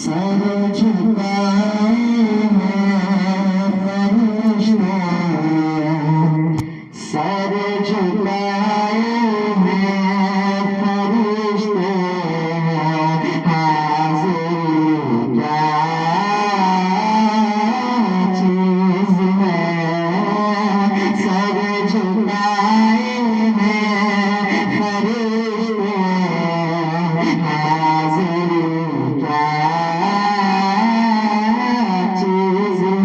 سر جھکائے ہیں فرشتے، سر جھکائے ہیں فرشتے، حاضر کیا چیز ہے، سر جھکائے ہیں فرشتے، حاضر کیا چیز ہے،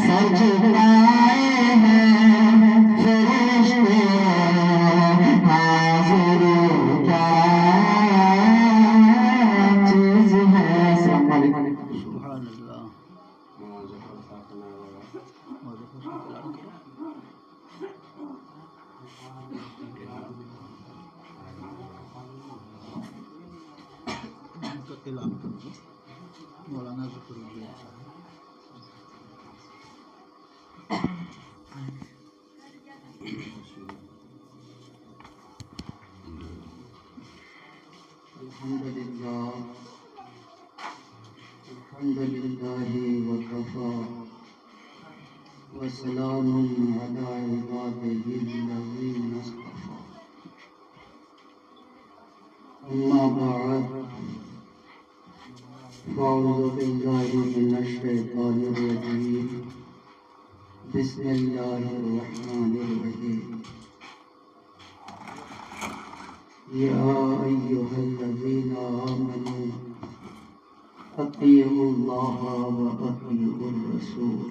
سجدہ مولانا ذکر اللہ صاحب. الحمد لله وكفى وسلام على عباده الذين اصطفى. أما بعد فأعوذ بالله من الشيطان الرجيم. بسم الله الرحمن الرحيم. يا أيها الذين آمنوا أطيعوا الله وأطيعوا الرسول.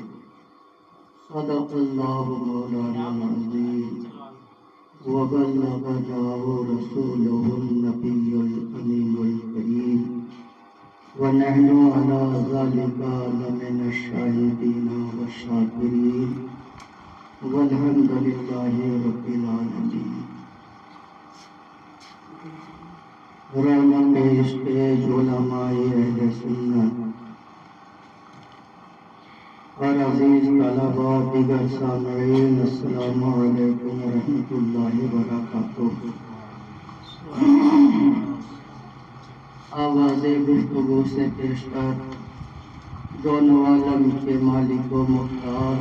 صدق الله مولانا العظيم وبلغنا رسوله النبي الأمين الكريم ونحن على ذلك لمن الشاهدين والشاكرين والحمد لله رب العالمين. رونق اسٹیج علماء اہل سنت اور عزیز طلباء دیگر سامعین، السلام علیکم ورحمۃ اللہ وبرکاتہ۔ آواز گفتگو سے پیشتر دونوں عالم کے مالک و مختار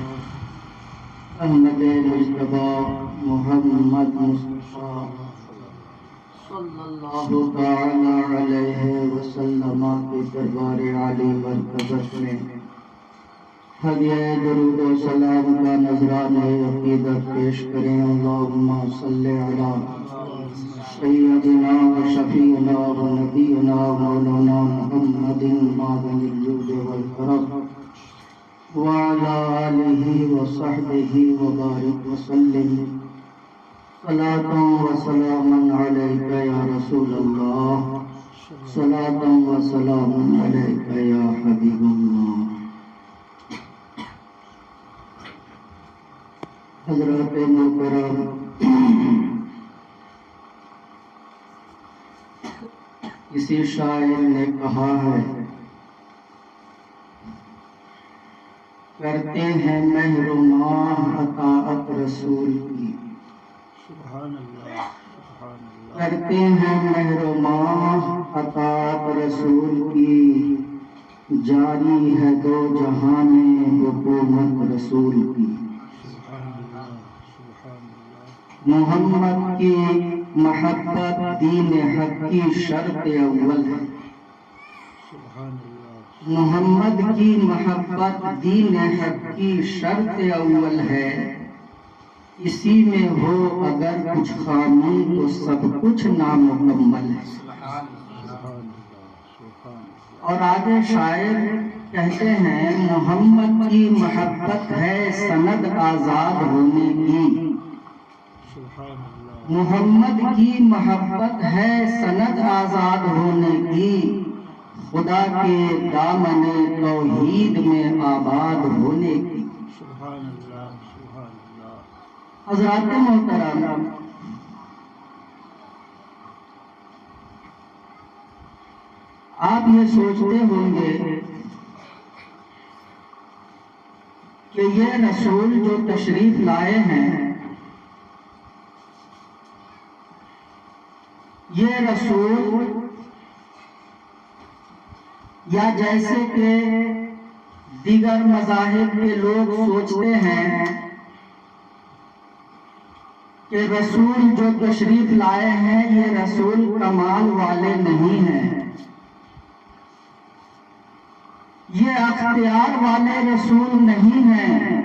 احمد مجتبیٰ محمد مصطفیٰ صلی اللہ تعالی علیہ وسلم کے دربار عالی مرتبت میں ہدیہ درود و سلام کا نذرانہ عقیدت پیش کریں۔ اللہم صلی علی سیدنا و شفیعنا و نبینا مولانا محمد معدن الجود والکرم وعلی آلہ و صحبہ وبارک وسلم صلاۃ و سلام علیک یا رسول اللہ، صلاۃ و سلام علیک یا حبیب اللہ۔ حضرات محترم، کسی شاعر نے کہا ہے، کرتے ہیں مہر و ماہ اطاعت رسول کی، سبحان اللہ، سبحان اللہ، کرتے ہیں مہر و ماہ اطاعت رسول کی، جاری ہے دو جہاں میں حکومت رسول کی۔ محمد کی محبت دین حق کی شرط اول ہے، محمد کی محبت دین حق کی شرط اول ہے، اسی میں ہو اگر کچھ خامی تو سب کچھ نامکمل ہے۔ اور آگے شاعر کہتے ہیں، محمد کی محبت ہے سند آزاد ہونے کی، محمد کی محبت ہے سند آزاد ہونے کی، خدا کے دامن توحید میں آباد ہونے کی۔ سبحان اللہ، سبحان اللہ۔ حضرات محترم، آپ یہ سوچتے ہوں گے کہ یہ رسول جو تشریف لائے ہیں، یہ رسول یا جیسے کہ دیگر مذاہب کے لوگ سوچتے ہیں کہ رسول جو تشریف لائے ہیں یہ رسول کمال والے نہیں ہیں، یہ اختیار والے رسول نہیں ہیں۔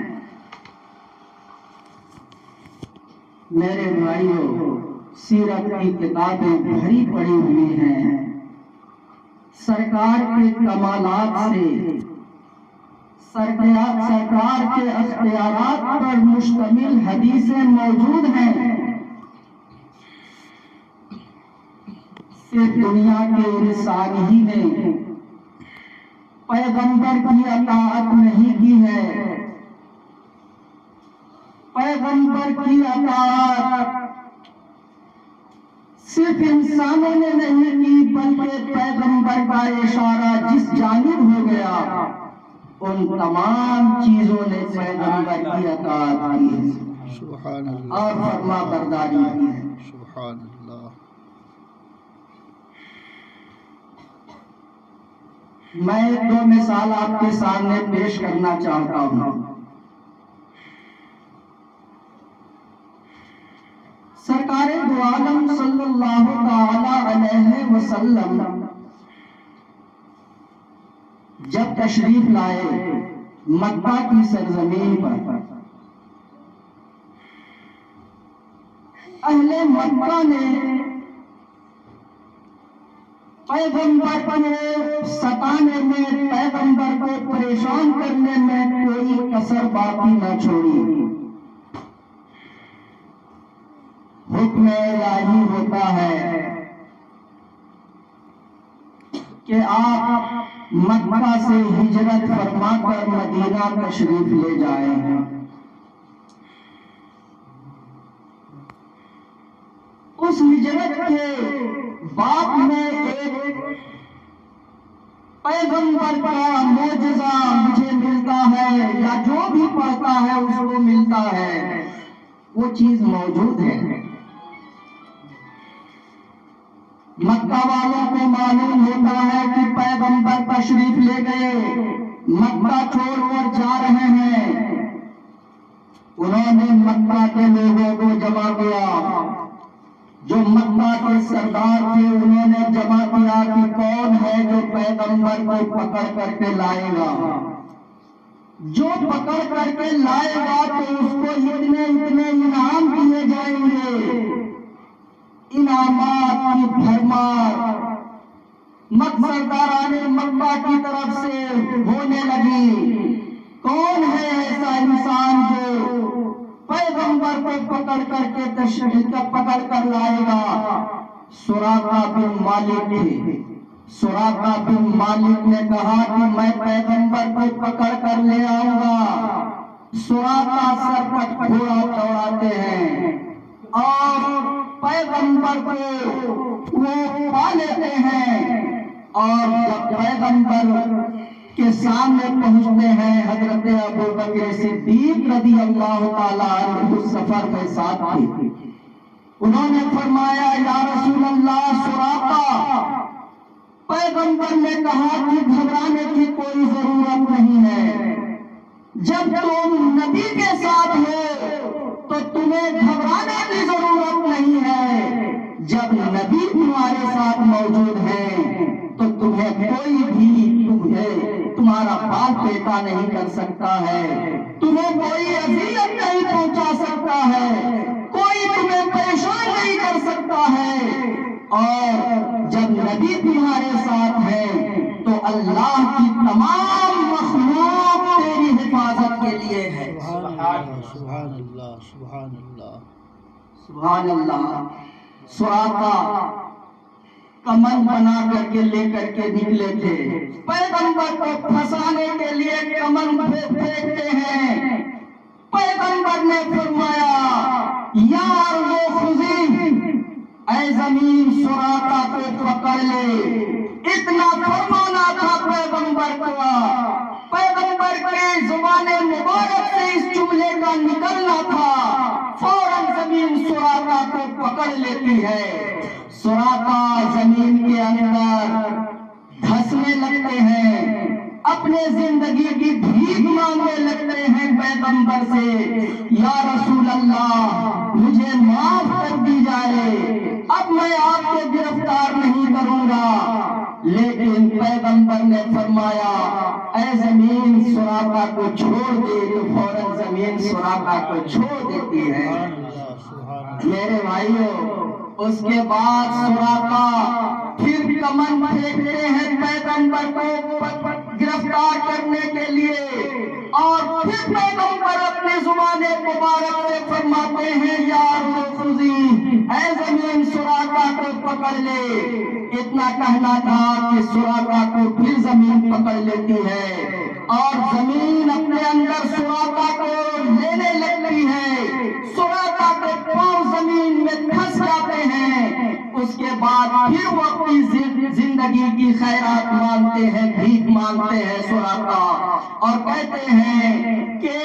میرے بھائیوں، سیرت کی کتابیں بھری پڑی ہوئی ہیں، سرکار کے کمالات سے، سرکار کے اختیارات پر مشتمل حدیثیں موجود ہیں۔ صرف دنیا کے انسان ہی نے پیغمبر کی اطاعت نہیں کی ہے، پیغمبر کی اطاعت صرف انسانوں نے نہیں کی، بلکہ پیغمبر کا اشارہ جس جانب ہو گیا ان تمام چیزوں نے پیغمبر کی اطاعت کی ہے، سبحان اللہ، اور فرما برداری کی ہے۔ سبحان اللہ۔ میں ایک دو مثال آپ کے سامنے پیش کرنا چاہتا ہوں۔ سرکار دو عالم صلی اللہ تعالی علیہ وسلم جب تشریف لائے مکہ کی سرزمین پر، اہل مکہ نے پیغمبر کو ستانے میں، پیغمبر کو پریشان کرنے میں کوئی کسر باقی نہ چھوڑی۔ حکم الہی ہوتا ہے کہ آپ مکہ سے ہجرت فرما کر مدینہ تشریف لے جائیں۔ اس ہجرت کے پیغمبر کا معجزہ مجھے ملتا ہے یا جو بھی پڑھتا ہے اس کو ملتا ہے، وہ چیز موجود ہے۔ مکہ والوں کو معلوم ہوتا ہے کہ پیغمبر تشریف لے گئے، مکہ چھوڑ کر جا رہے ہیں۔ انہوں نے مکہ کے لوگوں کو جمع کیا، جو مکہ کے سردار تھے انہوں نے جمع کیا کہ کون ہے جو پیغمبر کو پکڑ کر کے لائے گا، جو پکڑ کر کے لائے گا تو اس کو اتنے اتنے انعام دیے جائیں گے۔ انعامات کی بھرمار سرداران مکہ کی طرف سے ہونے لگی۔ کون ہے ایسا انسان جو پیغمبر کو پکڑ کر کے تشریف پکڑ کر لائے گا؟ سراقہ بن مالک تھے۔ سراقہ بن مالک نے کہا کہ میں پیغمبر کو پکڑ کر لے آؤں گا۔ سراقہ سر پر گھوڑا دوڑاتے ہیں اور پیغمبر کو وہ پا لیتے ہیں، اور جب پیغمبر کے سامنے پہنچتے ہیں حضرت ابوبکر صدیق رضی اللہ تعالیٰ عنہ سفر میں ساتھ تھے۔ انہوں نے فرمایا یا رسول اللہ، سراقہ پیغمبر نے کہا کہ گھبرانے کی کوئی ضرورت نہیں ہے، جب تم نبی کے ساتھ ہو تو تمہیں گھبرانے کی ضرورت نہیں ہے، جب نبی تمہارے ساتھ موجود ہے تو تمہیں کوئی بھی تمہارا بال پیٹا نہیں کر سکتا ہے، تمہیں کوئی اذیت نہیں پہنچا سکتا ہے، کوئی تمہیں پریشان نہیں کر سکتا ہے، اور جب نبی تمہارے ساتھ ہے تو اللہ کی تمام مخلوق تیری حفاظت کے لیے ہے۔ سبحان اللہ، سبحان اللہ، سبحان اللہ۔ سراقہ کمن بنا کر کے لے کر کے نکلے تھے، پیغمبر کو پھنسانے کے لیے کمن پھینکتے ہیں۔ پیغمبر نے فرمایا یا ارض خضی، اے زمین سراقہ کو پکڑ لے۔ اتنا فرمانا تھا پیغمبر کا، پیغمبر کی زبان مبارک سے اس جملے کا نکلنا تھا، فوراً زمین سراقہ کو پکڑ لیتی ہے۔ سراقہ زمین کے اندر دھسنے لگتے ہیں، اپنے زندگی کی بھیک مانگنے لگتے ہیں پیغمبر سے، یا رسول اللہ مجھے معاف کر دی جائے، اب میں آپ کو گرفتار نہیں کروں گا۔ لیکن پیغمبر نے فرمایا اے زمین سراقہ کو چھوڑ دے، تو فوراً زمین سراقہ کو چھوڑ دیتی ہے۔ میرے بھائیوں، اس کے بعد سراقہ پھر کمن پھینکتے ہیں پیغمبر کو گرفتار کرنے کے لیے، اور پھر پیغمبر اپنے زبان مبارک سے فرماتے ہیں یا ارض خضی، اے زمین سراقہ کو پکڑ لے۔ اتنا کہنا تھا کہ سراقہ کو پھر زمین پکڑ لیتی ہے، اور زمین اپنے اندر سراقہ کو لینے لگتی ہے، سراقہ کے پاؤں زمین میں پھنس جاتے ہیں۔ اس کے بعد پھر وہ اپنی زندگی کی خیرات مانگتے ہیں، بھیک مانگتے ہیں سراقہ، اور کہتے ہیں کہ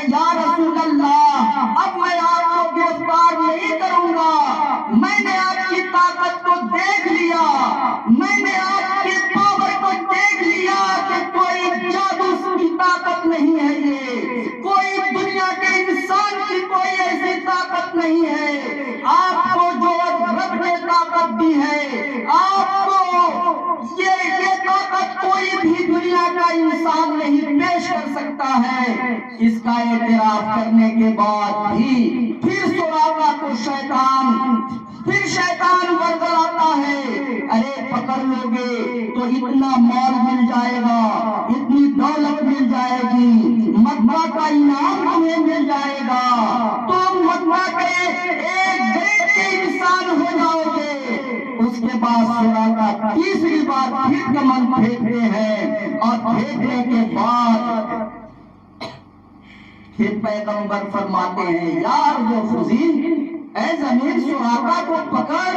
یا رسول اللہ اب میں آپ کو گرفتار نہیں کروں گا، میں نے آپ کی طاقت کو دیکھ لیا، میں نے آپ کی پاور کو دیکھ لیا کہ کوئی جادو کی طاقت نہیں ہے، یہ کوئی دنیا کے انسان کی کوئی ایسی طاقت نہیں ہے، آپ کو جو رب نے طاقت دی ہے، آپ کو یہ طاقت کوئی بھی دنیا کا انسان نہیں پیش کر سکتا ہے۔ اس کا اعتراف کرنے کے بعد بھی پھر سراقہ کو شیطان ورگلاتا ہے، ارے پکڑ لو گے تو اتنا مال مل جائے گا، اتنی دولت مل جائے گی، مکہ کا انعام تمہیں مل جائے گا، تم مکہ کے ایک گریٹ کے انسان ہو جاؤ گے۔ اس کے بعد سراقہ تیسری بار پھر کمن پھینکتے ہیں، اور پھینکنے کے بعد پھر پیغمبر فرماتے ہیں یا ارض خضی، اے زمین سراقہ کو پکڑ۔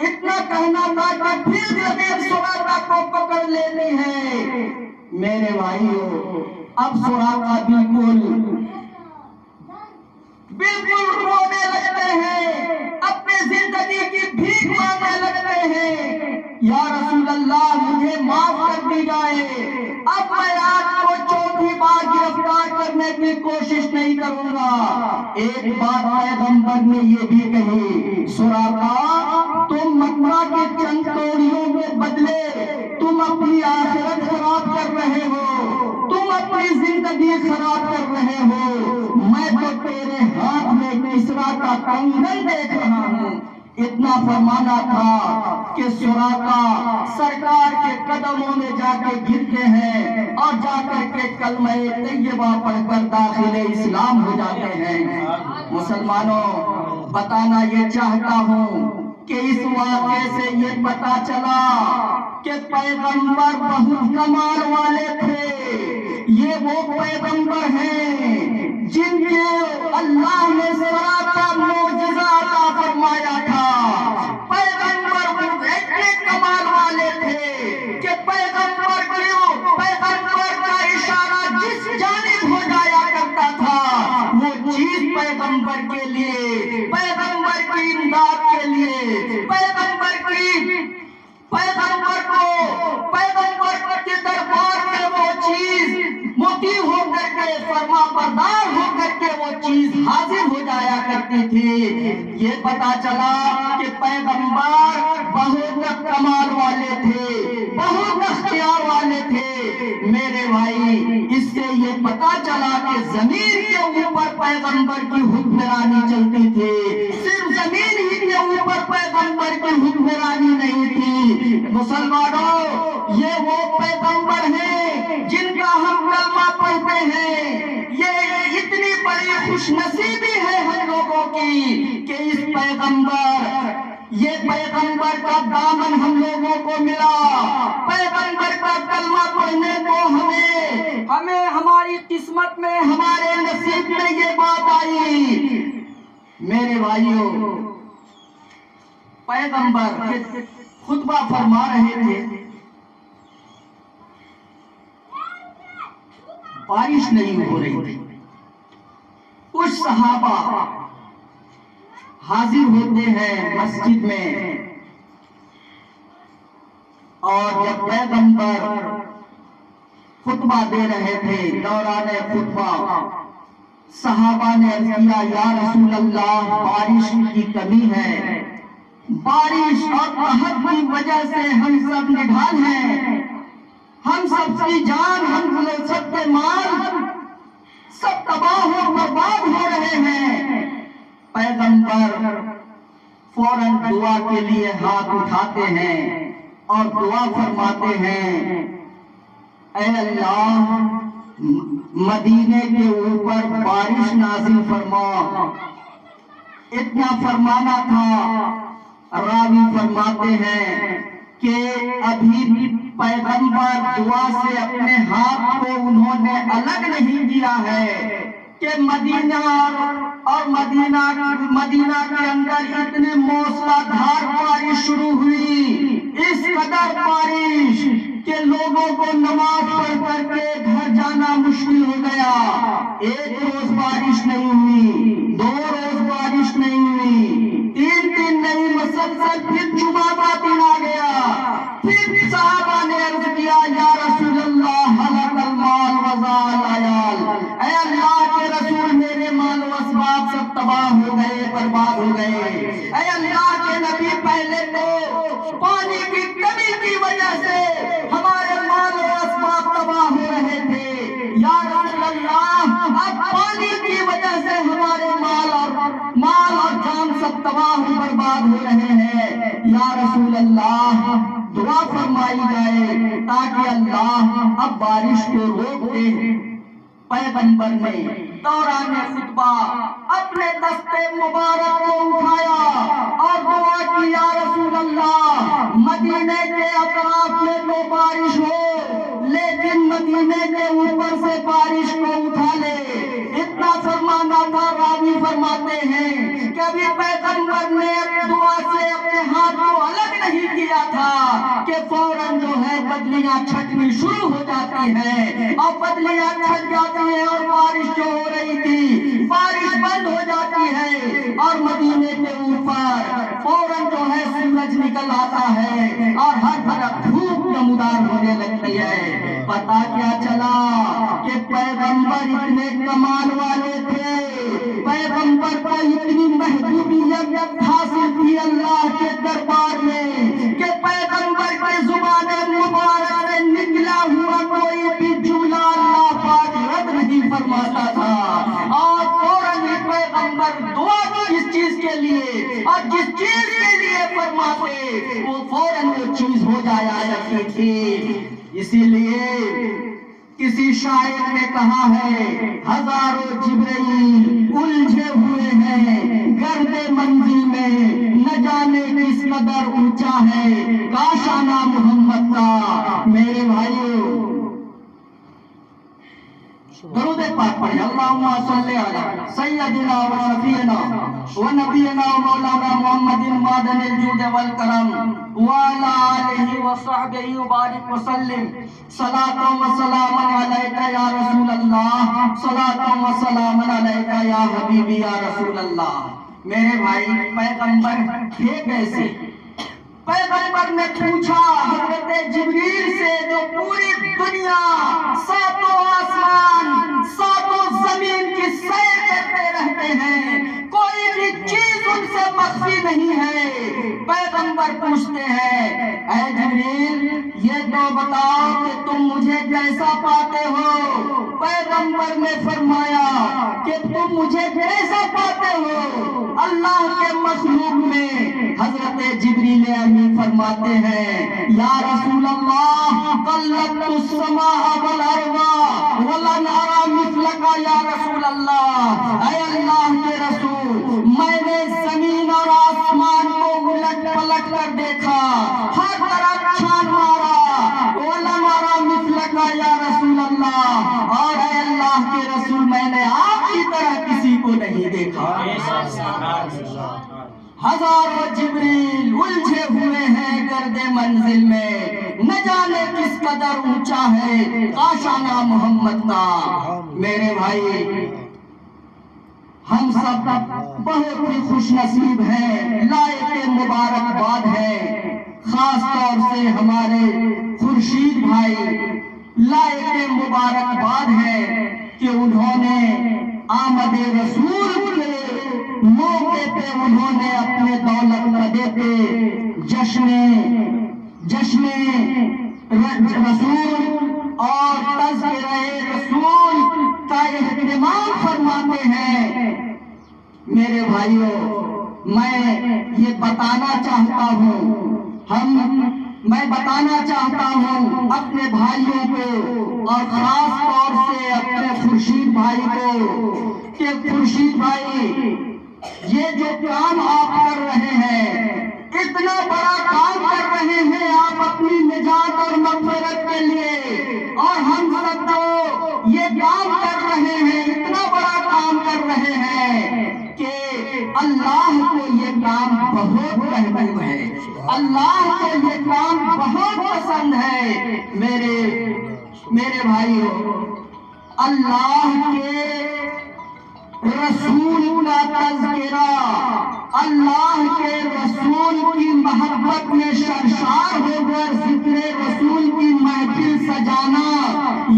اتنا کہنا تھا کہ پھر زمین سراقہ کو پکڑ لیتی ہے۔ میرے بھائیوں، اب سراقہ بالکل رونے لگتے ہیں، اپنی زندگی کی بھیک مانگنے لگتے ہیں، یا رسول اللہ مجھے معاف کر دی جائے، اب میں آپ کو چوتھی بار گرفتار کرنے کی کوشش نہیں کروں گا۔ ایک بات پیغمبر نے یہ بھی کہی، سراقہ تم مکہ کے چند توڑیوں کے بدلے تم اپنی آخرت خراب کر رہے ہو، تم اپنی زندگی خراب کر رہے ہو، میں تو تیرے ہاتھ میں کسرا کا کنگن دیکھ رہا ہوں۔ اتنا فرمانا تھا کہ سراقہ سرکار کے قدموں میں جا کے گرتے ہیں اور جا کر کے کلمہ طیبہ پڑھ کر داخل اسلام ہو جاتے ہیں۔ مسلمانوں، بتانا یہ چاہتا ہوں کہ اس واقعے سے یہ پتا چلا کہ پیغمبر بہت کمال والے تھے۔ یہ وہ پیغمبر ہیں جن کے اللہ نے سراپا معجزہ عطا فرمایا تھا۔ پیغمبر اتنے کمال والے تھے کہ پیغمبر کا اشارہ جس جانب ہو جایا کرتا تھا وہ چیز پیغمبر کے لیے، پیغمبر کی امداد کے لیے، پیغمبر کے دربار میں وہ چیز مطیع ہو کر کے، فرما بردار ہو کر کے وہ چیز حاضر ہو جایا کرتی تھی۔ یہ پتا چلا کہ پیغمبر بہت کمال والے تھے، بہت اختیار والے تھے۔ میرے بھائی، اس سے یہ پتا چلا کہ زمین کے اوپر پیغمبر کی حکمرانی چلتی تھی، صرف زمین ہی کے اوپر پیغمبر کی حکمرانی نہیں تھی۔ مسلمانوں، یہ وہ پیغمبر ہیں جن کا ہم کلمہ پڑھتے ہیں۔ یہ اتنی بڑی خوش نصیبی ہے ہم لوگوں کی کہ اس پیغمبر کا دامن ہم لوگوں کو ملا، پیغمبر کا کلمہ پڑھنے کو ہمیں ہماری قسمت میں، ہمارے نصیب میں یہ بات آئی۔ میرے بھائیوں، پیغمبر خطبہ فرما رہے تھے، بارش نہیں ہو رہی تھی، کچھ صحابہ حاضر ہوتے ہیں مسجد میں، اور جب پیغمبر خطبہ دے رہے تھے، دوران خطبہ صحابہ نے عرض کیا، یا رسول اللہ بارش کی کمی ہے، بارش اور قحط کی وجہ سے ہم سب نڈھال ہیں، ہم سب کی جان، ہم سب کے مال سب تباہ و برباد ہو رہے ہیں۔ پیغمبر فوراً دعا کے لیے ہاتھ اٹھاتے ہیں اور دعا فرماتے ہیں، اے اللہ مدینے کے اوپر بارش نازل فرما۔ اتنا فرمانا تھا، راوی فرماتے ہیں کہ ابھی بھی پیغمبر دعا سے اپنے ہاتھ کو انہوں نے الگ نہیں کیا ہے کہ مدینہ کے اندر اتنے موسلا دھار بارش شروع ہوئی، اس قدر بارش کہ لوگوں کو نماز پڑھ کر کے گھر جانا مشکل ہو گیا۔ ایک روز بارش نہیں ہوئی، 2 روز بارش نہیں ہوئی، 3 دن نہیں، مسلسل پھر جمعہ کا دن آ گیا۔ پھر صحابہ نے عرض کیا، یا رسول اللہ ہلک المال وزال العیال، اے اللہ کے رسول میرے مال و اسباب سب تباہ ہو گئے، برباد ہو گئے۔ اے اللہ کے نبی، پہلے تو پانی کی کمی کی وجہ سے ہمارے مال و اسباب تباہ ہو رہے تھے، یا رسول اللہ اب پانی کی وجہ سے ہمارے مال اور جان سب تباہ و برباد ہو رہے ہیں، یا رسول اللہ دعا فرمائی جائے تاکہ اللہ اب بارش کو روک دے۔ پیغمبر نے دوران خطبہ اپنے دستے مبارک کو اٹھایا اور دعا کی، یا رسول اللہ مدینے کے اطراف میں تو بارش ہو لیکن مدینے کے اوپر سے بارش کو اٹھا لے۔ اتنا فرمانا تھا، راوی فرماتے ہیں کبھی پیغمبر نے دعا سے اپنے ہاتھ کو الگ نہیں کیا تھا کہ فوراً جو ہے بدلیاں چھٹنی شروع ہو جاتی ہیں اور بدلیاں چھٹ جاتی ہیں اور بارش جو ہو رہی تھی بارش بند ہو جاتی ہے اور مدینے کے اوپر فوراً جو ہے سورج نکل آتا ہے اور ہر طرف دھوپ نمودار ہونے لگتی ہے۔ پتا کیا چلا کہ پیغمبر اتنے کمال والے تھے، پیغمبر کو اتنی محبوبیت حاصل تھی اللہ کے دربار میں کہ پیغمبر کی زبان مبارک سے نکلا ہوا کوئی بھی جملہ اللہ پاک رد نہیں فرماتا تھا، اور فوراً ہی پیغمبر دعا جس چیز کے لیے اور جس چیز کے لیے فرماتے وہ فوراً وہ چیز ہو جایا کرتی تھی۔ اسی لیے کسی شاعر نے کہا ہے ہزاروں جبرائیل الجھے ہوئے ہیں گرد منزل میں، نہ جانے کس قدر اونچا ہے کاشانہ محمد کا۔ میرے بھائیو درود پاک پڑھیں، اللہم صلی علی سیدنا و شفیعنا و نبینا و مولانا محمد معدن الجود والکرم وعلی آلہ و صحبہ وبارک وسلم۔ صلاۃ و سلام علیکہ یا رسول اللہ، صلاۃ و سلام علیکہ یا حبیبی یا رسول اللہ۔ میرے بھائی پیغمبر تھے کیسے؟ پیغمبر نے پوچھا حضرت جبریل سے جو پوری دنیا ساتوں آسمان ساتوں زمین کی سیر کرتے رہتے ہیں، کوئی بھی چیز ان سے مخفی نہیں ہے۔ پیغمبر پوچھتے ہیں اے جبریل یہ تو بتاؤ کہ تم مجھے کیسا پاتے ہو؟ پیغمبر نے فرمایا کہ تم مجھے کیسا پاتے ہو؟ اللہ کے مخلوق میں حضرت جبریل امین فرماتے ہیں یا رسول اللہ قلت السماء والارض ولن ارى مثلك یا رسول اللہ، اے اللہ کے رسول میں نے زمین اور آسمان کو الٹ پلٹ کر دیکھا، ہر طرف چھان مارا، ولن ارى مثلك یا رسول اللہ، اور اے اللہ کے رسول میں نے آپ کی طرح کسی کو نہیں دیکھا۔ ہزاروں جبریل الجھے ہوئے ہیں گرد منزل میں، نہ جانے کس قدر اونچا ہے کاشانہ محمد کا۔ میرے بھائی ہم سب بہت ہی خوش نصیب ہیں، لائق مبارکباد ہے، خاص طور سے ہمارے خورشید بھائی لائق مبارکباد ہے کہ انہوں نے آمد رسول کے موقع پہ انہوں نے اپنے دولت قدے پہ جشن رسول اور تذکرہ رسول کا اہتمام فرماتے ہیں۔ میرے بھائیوں میں یہ بتانا چاہتا ہوں اپنے بھائیوں کو اور خاص طور سے اپنے خورشید بھائی کو کہ خورشید بھائی یہ جو کام آپ کر رہے ہیں اتنا بڑا کام کر رہے ہیں آپ اپنی نجات اور مغفرت کے لیے، اور ہم سب جو یہ کام کر رہے ہیں اتنا بڑا کام کر رہے ہیں کہ اللہ کو یہ کام بہت محبوب ہے، اللہ کو یہ کام بہت پسند ہے۔ میرے بھائیوں اللہ کے رسول کا تذکرہ، اللہ کے رسول کی محبت میں سرشار ہو کر ذکر رسول کی محفل سجانا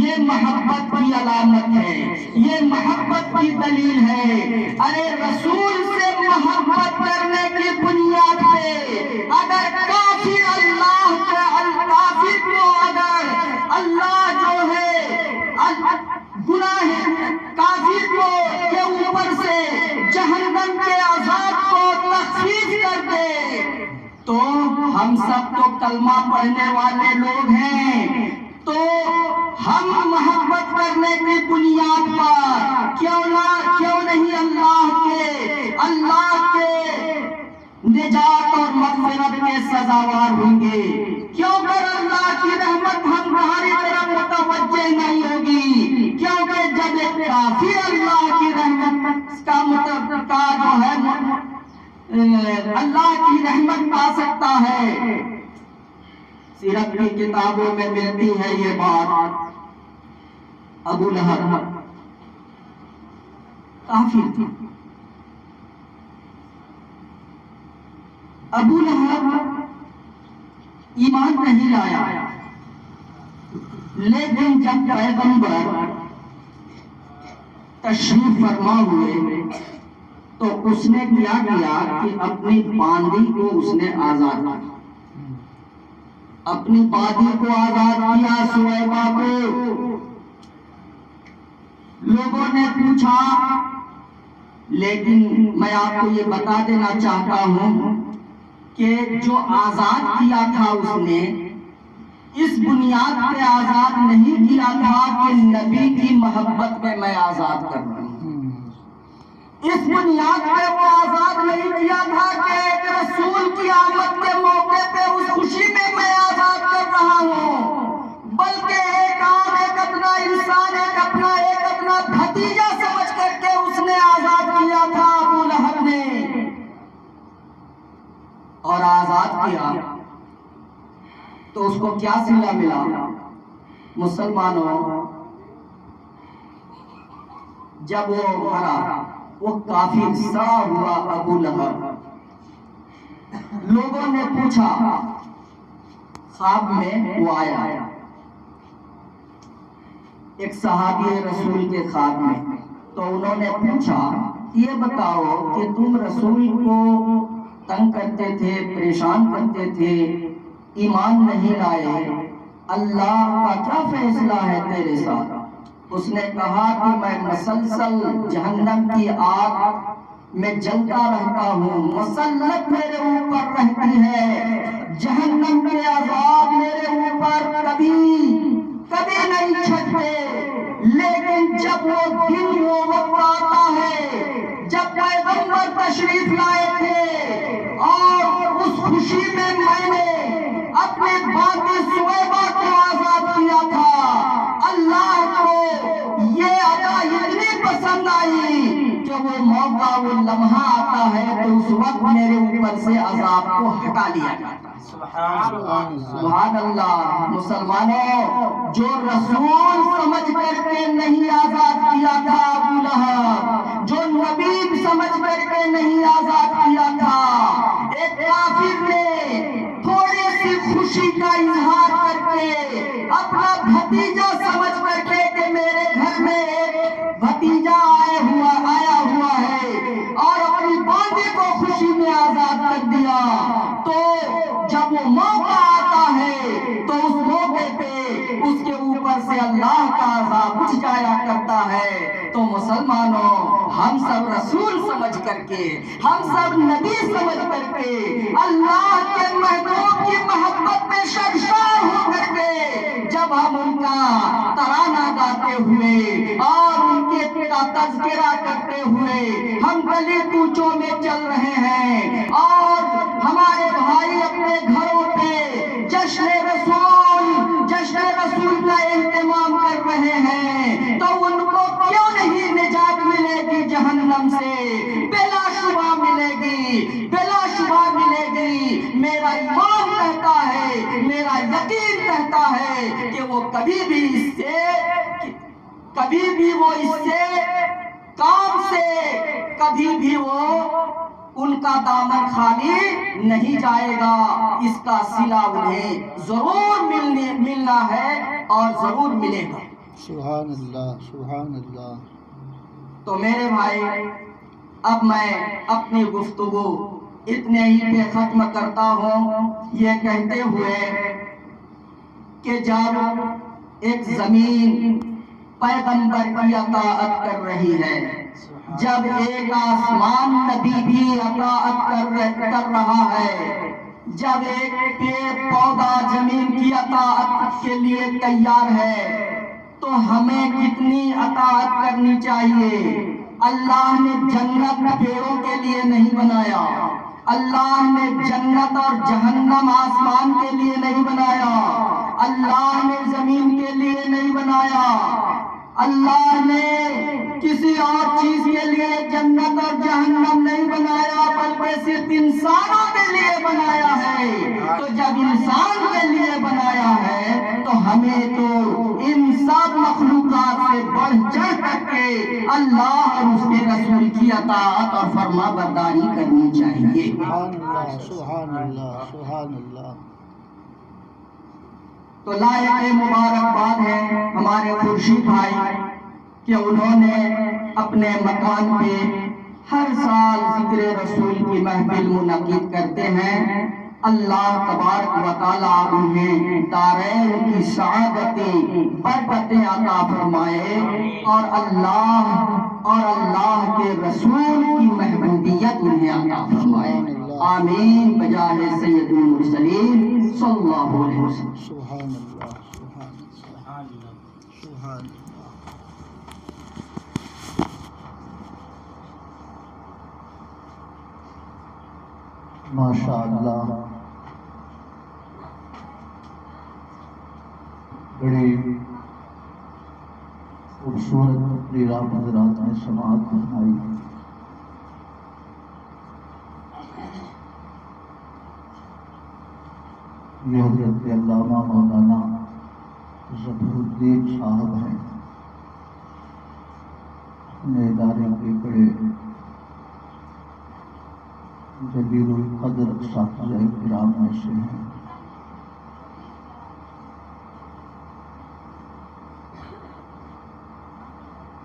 یہ محبت کی علامت ہے، یہ محبت کی دلیل ہے۔ ارے رسول سے محبت کرنے کی بنیاد پہ اگر کافر اللہ جو ہے گناہ کافر کو کے اوپر سے جہنم کے عذاب کو تخفیف کر دے تو ہم سب تو کلمہ پڑھنے والے لوگ ہیں، تو ہم محبت کرنے کی بنیاد پر کیوں نہیں اللہ کے نجات اور مغفرت کے سزاوار ہوں گے؟ کیوں کر اللہ کی رحمت ہماری طرف متوجہ نہیں ہوگی؟ کیونکہ جب ایک کافر اللہ کی رحمت کا جو ہے اللہ کی رحمت پا سکتا ہے۔ سیرت کی کتابوں میں ملتی ہے یہ بات۔ ابو لہب کافر تھا۔ ابو لہب ایمان نہیں لایا، لیکن جب پیغمبر تشریف فرما ہوئے تو اس نے کیا کیا کہ اپنی باندی کو اس نے آزاد کیا، اپنی باندی کو آزاد کیا، سویبہ کو۔ لوگوں نے پوچھا، لیکن میں آپ کو یہ بتا دینا چاہتا ہوں کہ جو آزاد کیا تھا اس نے اس بنیاد پہ آزاد نہیں کیا تھا کہ نبی کی محبت میں میں آزاد کر رہا ہوں۔ اس بنیاد پہ وہ آزاد نہیں کیا تھا کہ ایک رسول کی آمد کے موقع پہ اس خوشی میں میں آزاد کر رہا ہوں، بلکہ ایک عام ایک اپنا انسان ایک اپنا بھتیجا سمجھ کر کے اس نے آزاد کیا تھا ابو لہب نے، اور آزاد کیا تو اس کو کیا صلہ ملا؟ مسلمانوں، جب وہ مرا وہ کافر سڑا ہوا ابو لہب، لوگوں نے پوچھا، خواب میں وہ آیا، ایک صحابی رسول کے خواب میں، تو انہوں نے پوچھا یہ بتاؤ کہ تم رسول کو تنگ کرتے تھے، پریشان کرتے تھے، ایمان نہیں لائے، اللہ کا کیا فیصلہ ہے تیرے ساتھ؟ اس نے کہا کہ میں مسلسل جہنم کی آگ میں جلتا رہتا ہوں، مسلط میرے اوپر رہتی ہے، جہنم کے عذاب میرے اوپر کبھی نہیں چھٹتے، لیکن جب وہ دن وہ وقت آتا ہے جب پیغمبر تشریف لائے تھے اور اس خوشی میں میں نے اپنے باندی سویبہ کو آزاد کیا تھا، اللہ کو یہ ادا اتنی پسند آئی کہ وہ موقع وہ لمحہ آتا ہے تو اس وقت میرے اوپر سے عذاب کو ہٹا لیا جاتا ہے۔ سبحان اللہ۔ مسلمانوں، جو رسول سمجھ کر کے نہیں آزاد کیا تھا ابو لہب، جو نبی سمجھ کر کے نہیں آزاد کیا تھا، ایک کافر نے تھوڑی سی خوشی کا اظہار کر کے اپنا بھتیجا سمجھ کر کے کہ میرے گھر میں ایک بھتیجا آیا ہوا ہے، اور اپنی باندی کو خوشی میں آزاد کر دیا، تو جب وہ موقع آتا ہے تو اس موقع پہ اس کے اوپر سے اللہ کا عذاب اٹھ جایا کرتا ہے۔ تو مسلمانوں، ہم سب رسول سمجھ کر کے، ہم سب نبی سمجھ کر کے، اللہ کے محبوب کی محبت میں سرشار ہو کر کے جب ہم ان کا ترانہ گاتے ہوئے اور ان کے تذکرہ کرتے ہوئے ہم گلی کوچوں میں چل رہے ہیں اور ہمارے بھائی اپنے گھروں پہ جشن رسول کا اہتمام کر رہے ہیں، تو ان کو کیوں نہیں نجات ملے گی جہنم سے؟ بلا شبہ ملے گی، بلا شبہ ملے گی۔ میرا ایمان کہتا ہے، میرا یقین کہتا ہے کہ وہ کبھی بھی اس کام سے کبھی بھی وہ ان کا دامن خالی نہیں جائے گا، اس کا صلہ انہیں ضرور ملنا ہے اور ضرور ملے گا۔ سبحان اللہ، سبحان اللہ۔ تو میرے بھائی، اب میں اپنی گفتگو اتنے ہی پہ ختم کرتا ہوں، یہ کہتے ہوئے کہ جب ایک زمین پیغمبر کی اطاعت کر رہی ہے، جب ایک آسمان نبی بھی اطاعت کر رہا ہے، جب ایک پیڑ پودا زمین کی اطاعت کے لیے تیار ہے، تو ہمیں کتنی اطاعت کرنی چاہیے۔ اللہ نے جنت پیڑوں کے لیے نہیں بنایا، اللہ نے جنت اور جہنم آسمان کے لیے نہیں بنایا، اللہ نے زمین کے لیے نہیں بنایا، اللہ نے کسی اور چیز کے لیے جنت اور جہنم نہیں بنایا، بلکہ صرف انسانوں کے لیے بنایا ہے۔ تو جب انسان کے لیے بنایا ہے تو ہمیں تو ان سب مخلوقات سے بڑھ چڑھ کر کے اللہ اور اس کے رسول کی اطاعت اور فرما برداری کرنی چاہیے۔ سبحان اللہ، سبحان اللہ، سبحان اللہ۔ تو لائق مبارکباد ہے ہمارے خورشید بھائی کہ انہوں نے اپنے مکان پہ ہر سال ذکر رسول کی محفل منعقد کرتے ہیں۔ اللہ تبارک و تعالیٰ انہیں دارین کی سعادتیں برکتیں عطا فرمائے اور اللہ کے رسول کی محبوبیت انہیں عطا فرمائے۔ آمین بجاہ سید المرسلین صلی اللہ علیہ وسلم۔ سبحان اللہ، سبحان اللہ، سبحان اللہ۔ ماشاء اللہ، بڑی خوبصورت تقریرات حضرات نے سماعت فرمائی۔ یہ حضرت علامہ مولانا ظفر الدین صاحب ہیں، اپنے ادارے کے بڑے جلیل القدر اساتذہ کرام میں سے ہیں۔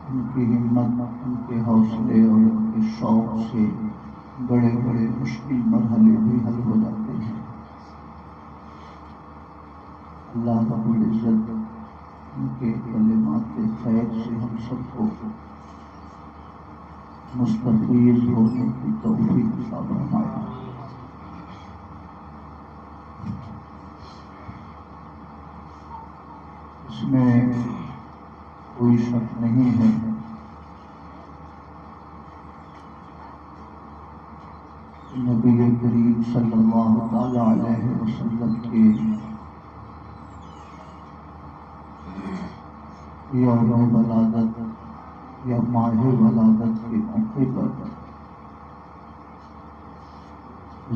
ان کی ہمت، ان کے حوصلے اور ان کے شوق سے بڑے بڑے مشکل مرحلے بھی حل ہو جاتے ہیں۔ اللہ رب العزت ان کے کلمات خیر سے ہم سب کو مستفیض ہونے کی توفیق عطا فرمائے۔ اس میں کوئی شک نہیں ہے کہ نبی کریم صلی اللہ تعالی علیہ وسلم کے یوم ولادت یا ماہ ولادت کے موقع پر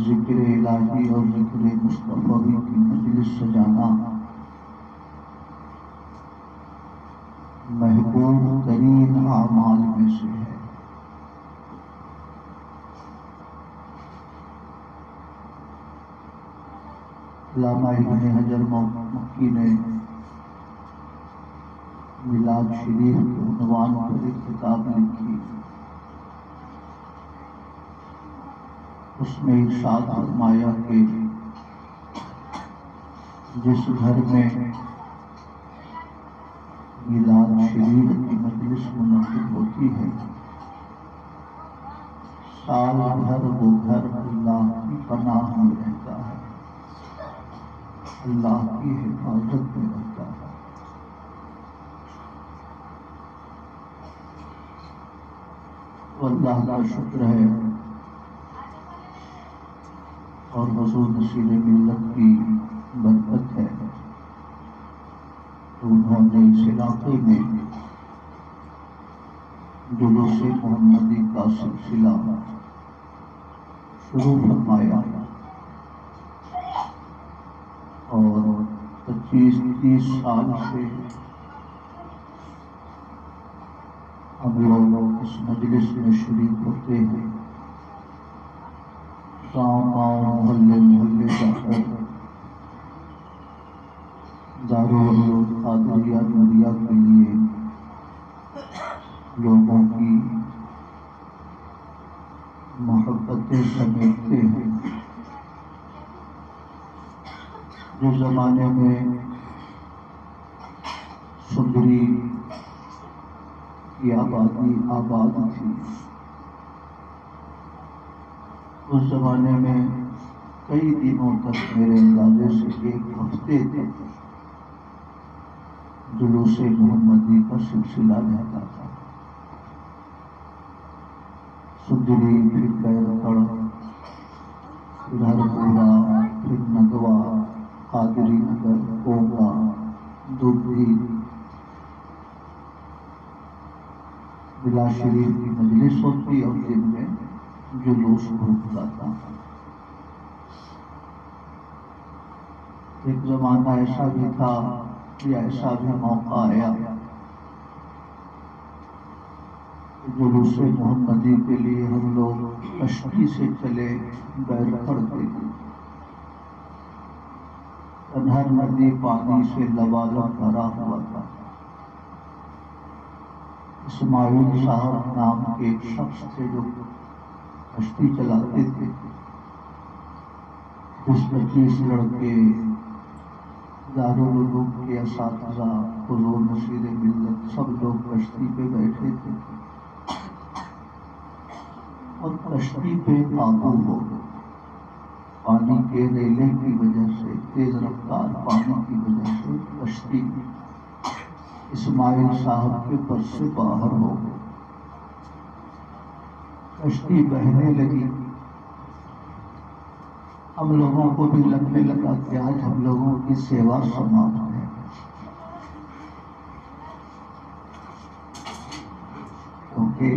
ذکر الہی اور ذکر مصطفی کی مجلس سجانا محبوب ترین اعمال میں سے ہے۔ علامہ ابن حجر مکی نے میلاد شریف کے عنوان پر ایک کتاب لکھی، اس میں ارشاد فرمایا کہ جس گھر میں میلاد شریف کی مجلس منعقد ہوتی ہے، سال بھر وہ گھر اللہ کی پناہ میں رہتا ہے، اللہ کی حفاظت میں رہتا ہے۔ تو اللہ کا شکر ہے اور حضور نصیر ملت کی برکت ہے تو انہوں نے اس علاقے میں جلوس محمدی کا سلسلہ شروع فرمایا اور 25-30 سال سے ہم لوگ اس مجلس میں شریک ہوتے ہیں۔ گاؤں گاؤں محلے محلے جا کر دارالعلوم قادریہ نوریہ کے لیے لوگوں کی محبتیں سمیٹتے ہیں۔ جس زمانے میں سندری کی آبادی آباد تھی، اس زمانے میں کئی دنوں تک میرے اندازے سے 1 ہفتے تک جلوس محمدی کا سلسلہ رہتا تھا۔ سندری، پھر بیرکڑ، پھر ہرپورہ، پھر ندوا، قادری نگر، کوگا، دودھی، ضلع شریف کی مجلس ہوتی اور دن میں جلوس گھومتا تھا۔ ایک زمانہ ایسا بھی تھا یا ایسا بھی موقع آیا کہ جلوس محمدی کے لیے ہم لوگ کشتی سے چلے بیر کرتے تھے۔ کنہر ندی پانی سے لبالب بھرا ہوا تھا۔ اسماعیل صاحب نام کے ایک شخص تھے جو کشتی چلاتے تھے۔ 20-25 لڑکے دارالعلوم کے اساتذہ، حضور نصیر ملت، سب لوگ کشتی پہ بیٹھے تھے اور کشتی پہ قابو ہو گئے۔ پانی کے ریلے کی وجہ سے، تیز رفتار پانی کی وجہ سے کشتی اسماعیل صاحب کے پر سے باہر ہو گئی۔ کشتی بہنے لگی۔ ہم لوگوں کو بھی لگنے لگا کہ آج ہم لوگوں کی سیوا سماپت ہے، کیونکہ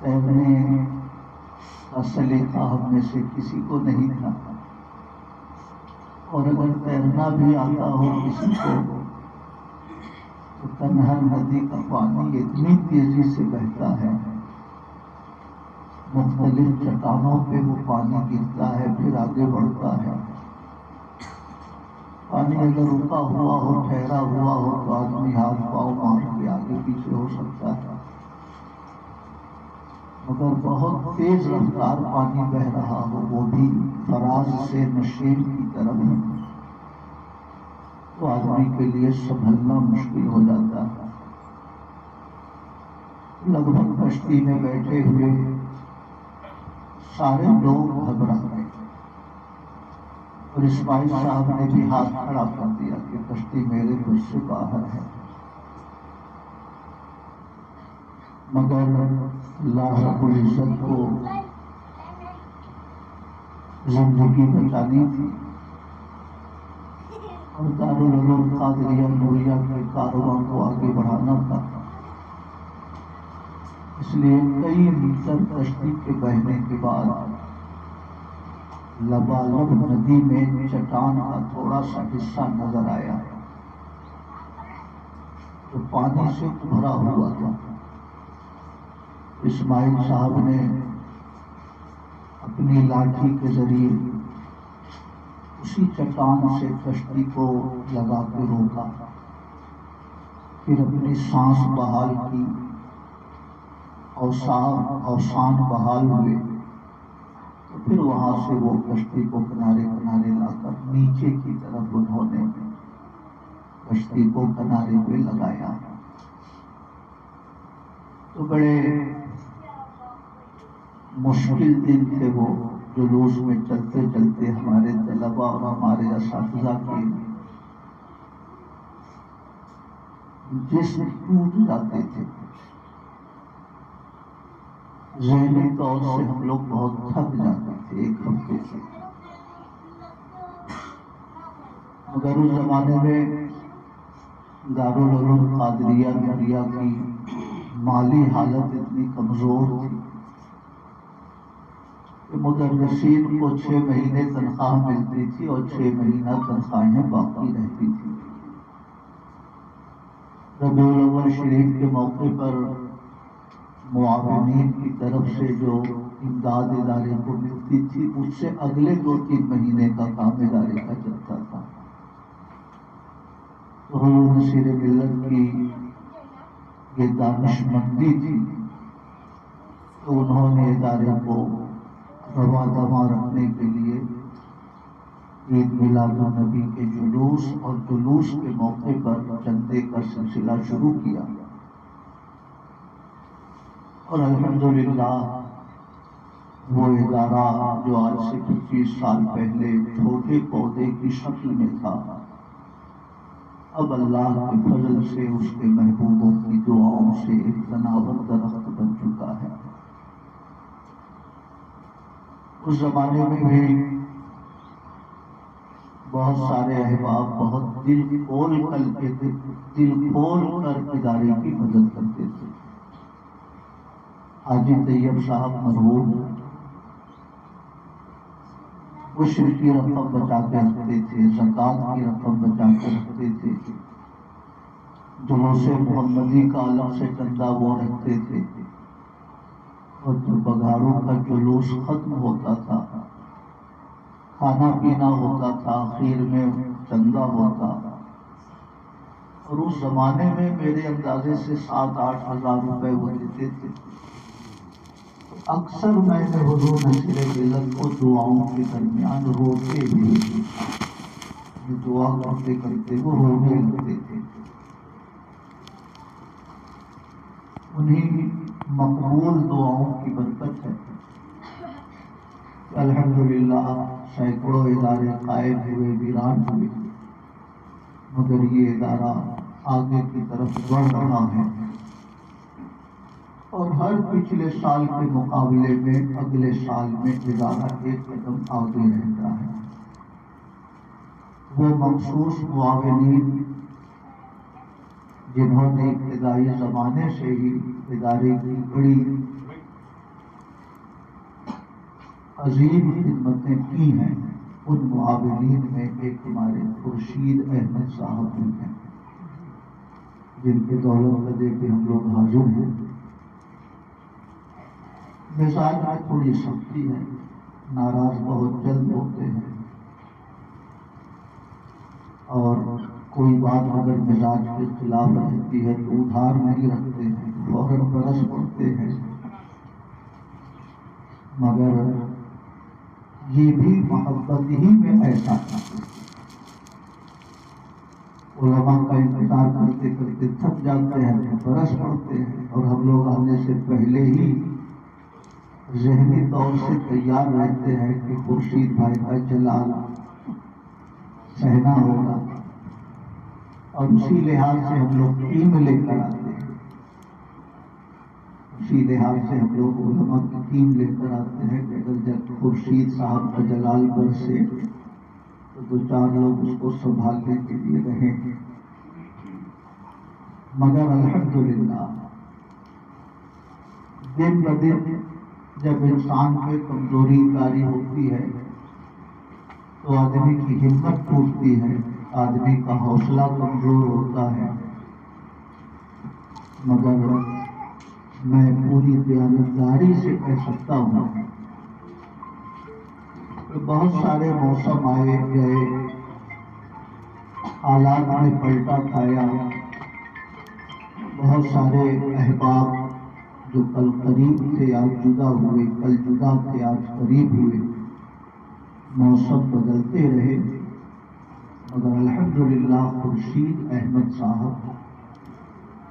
تیرنے کا سلیقہ ہم میں سے کسی کو نہیں تھا، اور اگر تیرنا بھی آتا ہو کسی کو تو کنہر ندی کا پانی اتنی تیزی سے بہتا ہے، مختلف چٹانوں پہ وہ پانی گرتا ہے پھر آگے بڑھتا ہے۔ پانی اگر رکا ہوا ہو، ٹھہرا ہوا ہو تو آدمی ہاتھ پاؤں مار کے آگے پیچھے ہو سکتا ہے، مگر بہت تیز رفتار پانی بہ رہا ہو، وہ بھی فراز سے نشیب کی طرف، تو آدمی کے لیے سنبھلنا مشکل ہو جاتا ہے۔ لگ بھگ کشتی میں بیٹھے ہوئے سارے لوگ گھبرا گئے، اور اسماعیل صاحب نے بھی ہاتھ کھڑا کر دیا کہ کشتی میرے بس سے باہر ہے، مگر اللہ رب العزت کو زندگی بچانی تھی اور دارالعلوم قادریہ نوریہ کے کاروبار کو آگے بڑھانا تھا، اس لیے کئی میٹر کشتی کے بہنے کے بعد لبالب ندی میں چٹان کا تھوڑا سا حصہ نظر آیا جو پانی سے بھرا ہوا تھا۔ اسماعیل صاحب نے اپنی لاٹھی کے ذریعے اسی چٹان سے کشتی کو لگا کے روکا، پھر اپنی سانس بحال کی، اوسان بحال ہوئے، تو پھر وہاں سے وہ کشتی کو کنارے کنارے لا کر نیچے کی طرف انہوں نے کشتی کو کنارے پہ لگایا۔ تو بڑے مشکل دن تھے وہ، جلوس میں چلتے چلتے ہمارے طلباء اور ہمارے اساتذہ کے جسم ٹوٹ جاتے تھے، ذہنی طور سے ہم لوگ بہت تھک جاتے تھے ایک ہفتے سے۔ مگر اس زمانے میں دارالعلوم قادریہ نوریہ کی مالی حالت اتنی کمزور تھی کہ مدرسین کو 6 مہینے تنخواہ ملتی تھی اور 6 مہینہ تنخواہیں باقی رہتی تھی۔ ربیع الاول شریف کے موقع پر معاونین کی طرف سے جو امداد ادارے کو ملتی تھی، اس سے اگلے 2-3 مہینے کا کام ادارے کا چلتا تھا۔ تو حضور نصیر ملت کی یہ دانش مندی تھی، تو انہوں نے ادارے کو رواں دواں رکھنے کے لیے عید میلاد النبی کے جلوس اور جلوس کے موقع پر چندے کا سلسلہ شروع کیا، اور الحمدللہ وہ ادارہ جو آج سے 25 سال پہلے چھوٹے پودے کی شکل میں تھا، اب اللہ کے فضل سے اس کے محبوبوں کی دعاؤں سے ایک تناور درخت بن چکا ہے۔ اس زمانے میں بھی بہت سارے احباب بہت دل کھول کر ادارے کی مدد کرتے تھے. حاجی طیب صاحب مرحوم عشر کی رقم بچا کے رکھتے تھے، زکوٰۃ کی رقم بچا کے رکھتے تھے، جلوس محمدی کا الگ سے چندہ وہ رکھتے تھے، اور جب بگاڑوں کا جلوس ختم ہوتا تھا، کھانا پینا ہوتا تھا، آخر میں چندہ ہوتا. اور اس زمانے میں میرے اندازے سے 7-8 ہزار روپے وہ دیتے تھے. اکثر میں نے حضور نصیر ملت کو دعاؤں کے درمیان روتے ہوئے دعا کرتے کرتے وہ رونے لگتے تھے. انہیں مقبول دعاؤں کی برکت ہے. الحمدللہ سینکڑوں ادارے قائم ہوئے، ویران ہوئے، مگر یہ ادارہ آگے کی طرف بڑھ رہا ہے، اور ہر پچھلے سال کے مقابلے میں اگلے سال میں ادارہ ایک قدم آگے رہتا ہے. وہ مخصوص معاونین جنہوں نے ابتدائی زمانے سے ہی ادارے کی بڑی عظیم خدمتیں کی ہیں، ان معاونین میں ایک ہمارے خورشید احمد صاحب ہیں، جن کے دولت قدے پہ ہم لوگ حاضر ہیں. مزاج میں تھوڑی سختی ہے، ناراض بہت جلد ہوتے ہیں، اور کوئی بات اگر مزاج کے خلاف رہتی ہے تو ادھار نہیں رکھتے ہیں، فوراً برس پڑتے ہیں. مگر یہ بھی محبت ہی میں ایسا تھا. علماء کا انتظار کرتے کرتے تھک جاتے ہیں تو برس پڑتے ہیں، اور ہم لوگ آنے سے پہلے ہی ذہنی طور سے تیار رہتے ہیں کہ خورشید بھائی کا جلال سہنا ہوگا، اور اسی لحاظ سے ہم لوگ ٹیم لے کر آتے ہیں. اسی لحاظ سے ہم لوگ علماء کی ٹیم لے کر آتے ہیں کہ اگر جب خورشید صاحب کا جلال برسے تو 2-4 لوگ اس کو سنبھالنے کے لیے رہیں. مگر الحمدللہ دن بدن جب انسان پہ کمزوری طاری ہوتی ہے تو آدمی کی ہمت ٹوٹتی ہے، آدمی کا حوصلہ کمزور ہوتا ہے. مگر میں پوری دیانتداری سے کہہ سکتا ہوں کہ بہت سارے موسم آئے گئے، حالات نے پلٹا کھایا، بہت سارے احباب جو کل قریب تھے آج جدا ہوئے، کل جدا تھے آج قریب ہوئے، موسم بدلتے رہے. مگر الحمدللہ خورشید احمد صاحب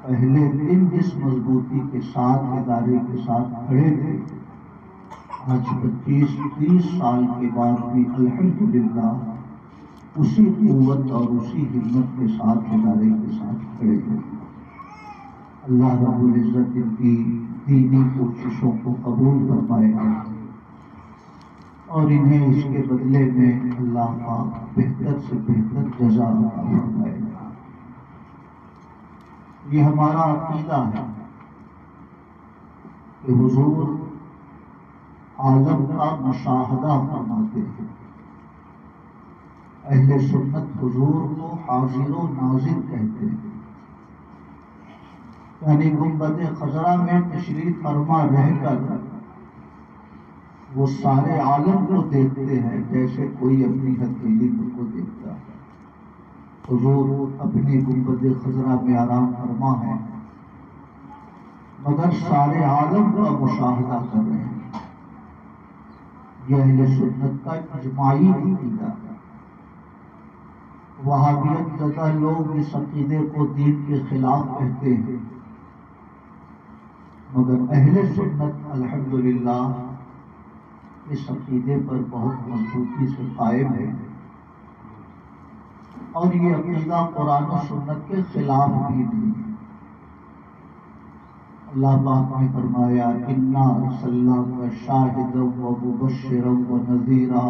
پہلے دن جس مضبوطی کے ساتھ ادارے کے ساتھ کھڑے تھے، آج 25-30 سال کے بعد بھی الحمدللہ اسی قوت اور اسی ہمت کے ساتھ ادارے کے ساتھ کھڑے ہیں. اللہ رب العزت ان کی دینی کوششوں کو قبول فرمائے گا، اور انہیں اس کے بدلے میں اللہ پاک بہتر سے بہتر جزا عطا فرمائے گا. یہ ہمارا عقیدہ ہے کہ حضور عالم کا مشاہدہ فرماتے ہیں. اہل سنت حضور کو حاضر و ناظر کہتے ہیں، یعنی گنبد خضرا میں تشریف فرما رہ کر وہ سارے عالم کو دیکھتے ہیں جیسے کوئی اپنی ہتھیلی کو دیکھتا ہے. حضور اپنی گنبد خضرا میں آرام فرما ہے، مگر سارے عالم کا مشاہدہ کر رہے ہیں. یہ اہل سنت کا اجماعی عقیدہ ہے. وہابیت زدہ لوگ اس عقیدے کو دین کے خلاف کہتے ہیں، مگر اہل سنت الحمدللہ اس عقیدے پر بہت مضبوطی سے قائم ہے، اور یہ عقیدہ قرآن و سنت کے خلاف بھی نہیں. اللہ پاک نے فرمایا اِنَّا أَرْسَلْنَاكَ شَاهِدًا وَمُبَشِّرًا وَنَذِيرًا.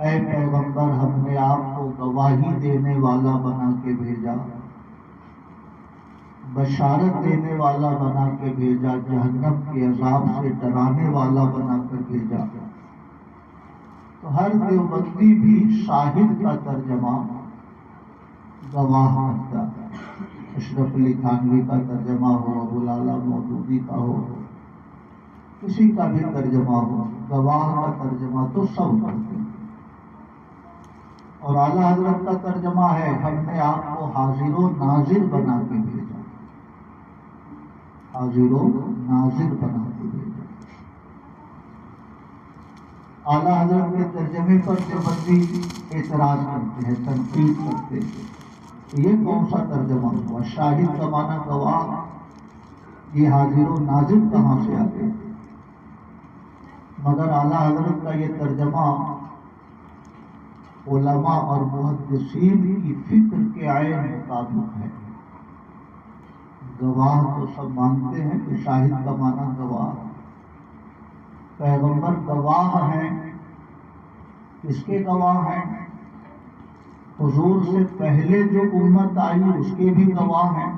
اے پیغمبر ہم نے آپ کو گواہی دینے والا بنا کے بھیجا، بشارت دینے والا بنا کے بھیجا، جہنم کے عذاب سے ڈرانے والا بنا کر بھیجا۔ تو ہر دیوبندی بھی شاہد کا ترجمہ گواہ کرتا ہے۔ اشرف علی تھانوی کا ترجمہ ہو، ابو العلا مودودی کا ہو، کسی کا بھی ترجمہ ہو، گواہ کا ترجمہ تو سب کرتے ہیں۔ اور اعلیٰ حضرت کا ترجمہ ہے ہم نے آپ کو حاضر و ناظر بنا کے بھیجا، حاضر و ناظر بنا کے بھیجا۔ اعلیٰ حضرت کے ترجمے پر دیوبندی اعتراض کرتے ہیں، تنقید کرتے ہیں، یہ کون سا ترجمہ ہوا؟ شاہد کا معنی گواہ، یہ حاضر و ناظر کہاں سے آ گئے؟ مگر اعلیٰ حضرت کا یہ ترجمہ علماء اور محدثین کی فکر کے عین مطابق ہے۔ گواہ تو سب مانتے ہیں کہ شاہد کا معنی گواہ، پیغمبر گواہ ہیں۔ کس کے گواہ ہیں؟ حضور سے پہلے جو امت آئی اس کے بھی گواہ ہیں،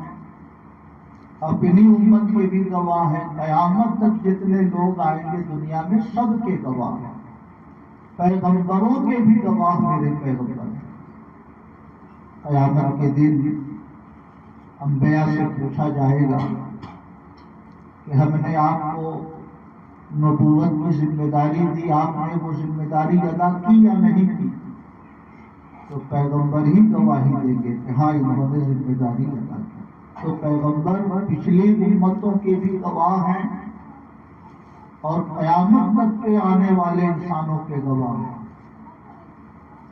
اپنی امت کے بھی گواہ ہیں، قیامت تک جتنے لوگ آئیں گے دنیا میں سب کے گواہ ہیں، پیغمبروں کے بھی گواہ میرے پیغمبر ہیں۔ قیامت کے دن انبیاء سے پوچھا جائے گا کہ ہم نے آپ کو نبوت کی ذمہ داری دی، آپ نے وہ ذمہ داری ادا کی یا نہیں کی؟ تو پیغمبر ہی گواہی دیں گے کہ ہاں انہوں نے ذمہ داری ادا کی۔ تو پیغمبر پچھلی امتوں کے بھی گواہ ہیں اور قیامت تک کے آنے والے انسانوں کے گواہ ہیں۔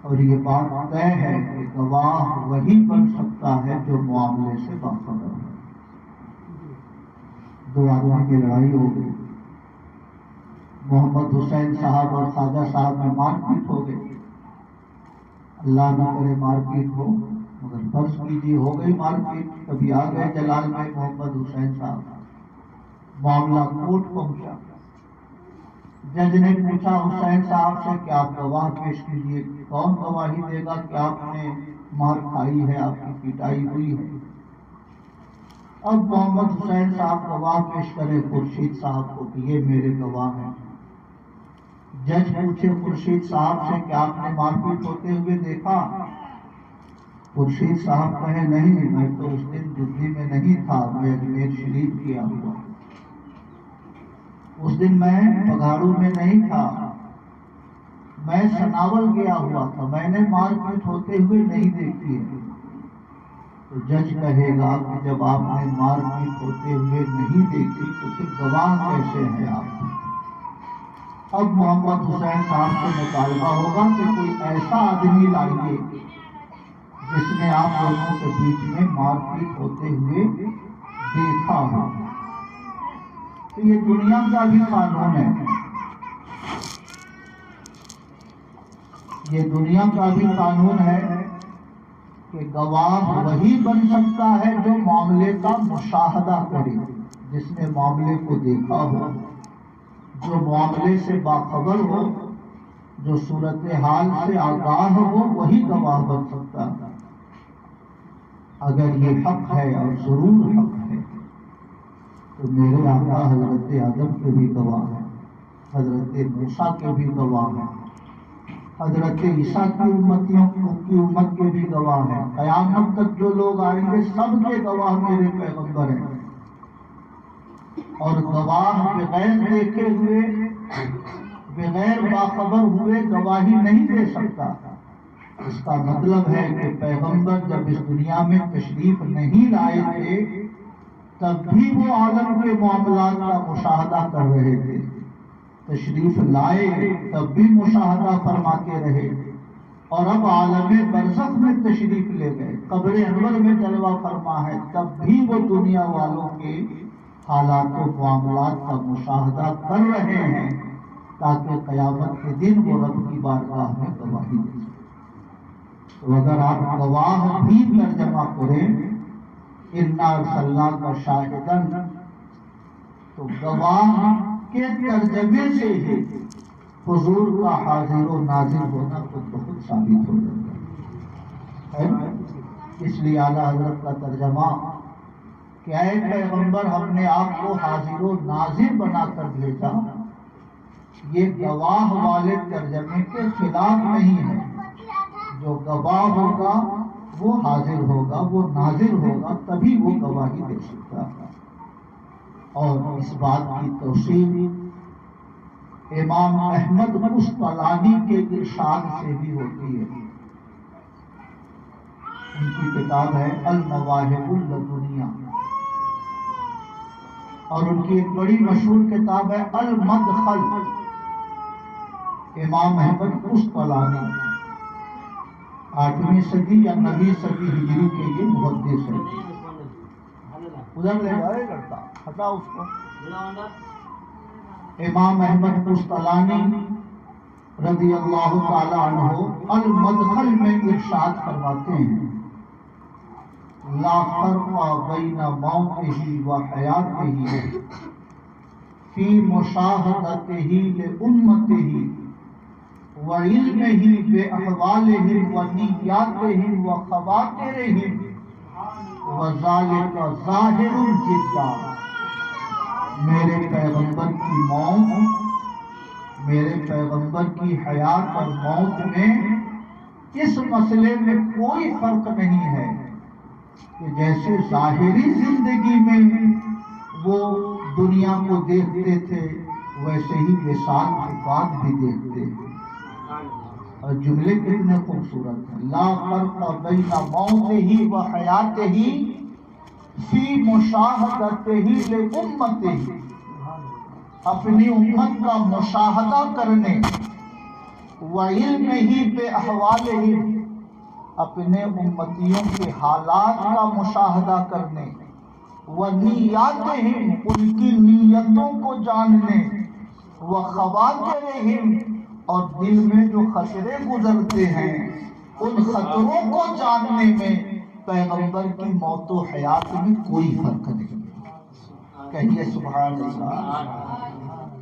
اور یہ بات طے ہے کہ گواہ وہی بن سکتا ہے جو معاملے سے باخبر ہے۔ دو آدمی کی لڑائی ہو گئی، محمد حسین صاحب اور خواجہ صاحب میں مار پیٹ ہو گئی۔ اللہ نہ کرے مار پیٹ ہو، مگر فرض کیجیے ہو گئی مار پیٹ۔ کبھی آ گئے جلال میں محمد حسین صاحب، معاملہ کورٹ پہنچا۔ جج نے پوچھا حسین صاحب سے کہ آپ گواہ پیش کیجیے، کون گواہی دے گا کہ آپ نے مار کھائی ہے، آپ کی پیٹائی ہوئی ہے؟ اب محمد حسین صاحب گواہ پیش کرے خورشید صاحب کو کہ یہ میرے گواہ ہیں۔ جج پوچھے خورشید صاحب سے کہ آپ نے مار پیٹ ہوتے ہوئے دیکھا؟ خورشید صاحب کہے نہیں، میں تو اس دن دلی میں نہیں تھا، میں اجمیر شریف گیا ہوا، اس دن میں بگاڑو میں نہیں تھا، میں سناول گیا ہوا تھا، میں نے مار پیٹ ہوتے ہوئے نہیں دیکھی ہے۔ تو جج کہے گا کہ جب آپ نے مار پیٹ ہوتے ہوئے نہیں دیکھی تو پھر گواہ کیسے ہیں آپ؟ اب محمد حسین صاحب سے مطالبہ ہوگا کہ کوئی ایسا آدمی لائیے جس نے آپ دونوں کے بیچ میں مار پیٹ ہوتے ہوئے دیکھا ہو۔ تو یہ دنیا کا بھی قانون ہے، یہ دنیا کا بھی قانون ہے کہ گواہ وہی بن سکتا ہے جو معاملے کا مشاہدہ کرے، جس نے معاملے کو دیکھا ہو، جو معاملے سے باخبر ہو، جو صورتحال سے آگاہ ہو، وہی گواہ بن سکتا ہے۔ اگر یہ حق ہے اور ضرور حق ہے تو میرے آقا حضرت آدم کے بھی گواہ ہیں، حضرت موسیٰ کے بھی گواہ ہیں، حضرت عیسیٰ کی امتیوں کی امت کے بھی گواہ ہیں، قیامت تک جو لوگ آئیں گے سب کے گواہ میرے پیغمبر ہیں۔ اور گواہ بغیر دیکھے ہوئے، بغیر باخبر ہوئے گواہی نہیں دے سکتا۔ اس کا مطلب ہے کہ پیغمبر جب اس دنیا میں تشریف نہیں لائے تھے تب بھی وہ عالم کے معاملات کا مشاہدہ کر رہے تھے، تشریف لائے تب بھی مشاہدہ فرماتے رہے، اور اب عالم برزخ میں تشریف لے گئے، قبر انور میں جلوہ فرما ہے، تب بھی وہ دنیا والوں کے حالات و معاملات کا مشاہدہ کر رہے ہیں تاکہ قیامت کے دن وہ رب کی بارگاہ میں گواہی دے سکیں۔ تو اگر آپ گواہ بھی ترجمہ کریں اِنَّا أَرْسَلْنَاكَ شَاهِدًا، تو گواہ کے ترجمے سے ہی حضور کا حاضر و ناظر ہونا خود بخود ثابت ہو جاتا ہے۔ اس لیے اعلیٰ حضرت کا ترجمہ کہ اے پیغمبر ہم نے آپ کو حاضر و ناظر بنا کر بھیجا، یہ گواہ والے ترجمے کے خلاف نہیں ہے۔ جو گواہ ہوگا وہ حاضر ہوگا، وہ ناظر ہوگا، تبھی وہ گواہی دے سکتا ہے۔ اور اس بات کی توثیق امام احمد قسطلانی کے ارشاد سے بھی ہوتی ہے۔ ان کی کتاب ہے المواہب اللدنیہ، اور ان کی ایک بڑی مشہور کتاب ہے المدخل۔ امام احمد قسطلانی 8ویں صدی یا 9ویں صدی ہجری کے یہ محدث ہے۔ ادھر لے جائے کرتا ہٹا اس کو۔ امام احمد قسطلانی رضی اللہ تعالی عنہ المدخل میں ارشاد فرماتے ہیں لا فرق بین موتہ و حیاتہ فی مشاہدتہ لامتہ وعلمہ باحوالہم ونیاتہم وخواطرہم وذالک ظاہر جدا۔ میرے پیغمبر کی موت، میرے پیغمبر کی حیات اور موت میں اس مسئلے میں کوئی فرق نہیں ہے کہ جیسے ظاہری زندگی میں وہ دنیا کو دیکھتے تھے ویسے ہی وصال کے بعد بھی دیکھتے ہیں۔ اور جملے کتنے خوبصورت ہیں، لا فرق بین موتہ و حیاتہ فی مشاہدتہ لامتہ، اپنی امت کا مشاہدہ کرنے، وعلمہ باحوالہم، اپنے امتیوں کے حالات کا مشاہدہ کرنے، ونیاتہم، ان کی نیتوں کو جاننے، وخواطرہم، اور دل میں جو خطرے گزرتے ہیں ان خطروں کو جاننے میں پیغمبر کی موت و حیات میں کوئی فرق نہیں۔ کہیے سبحان اللہ۔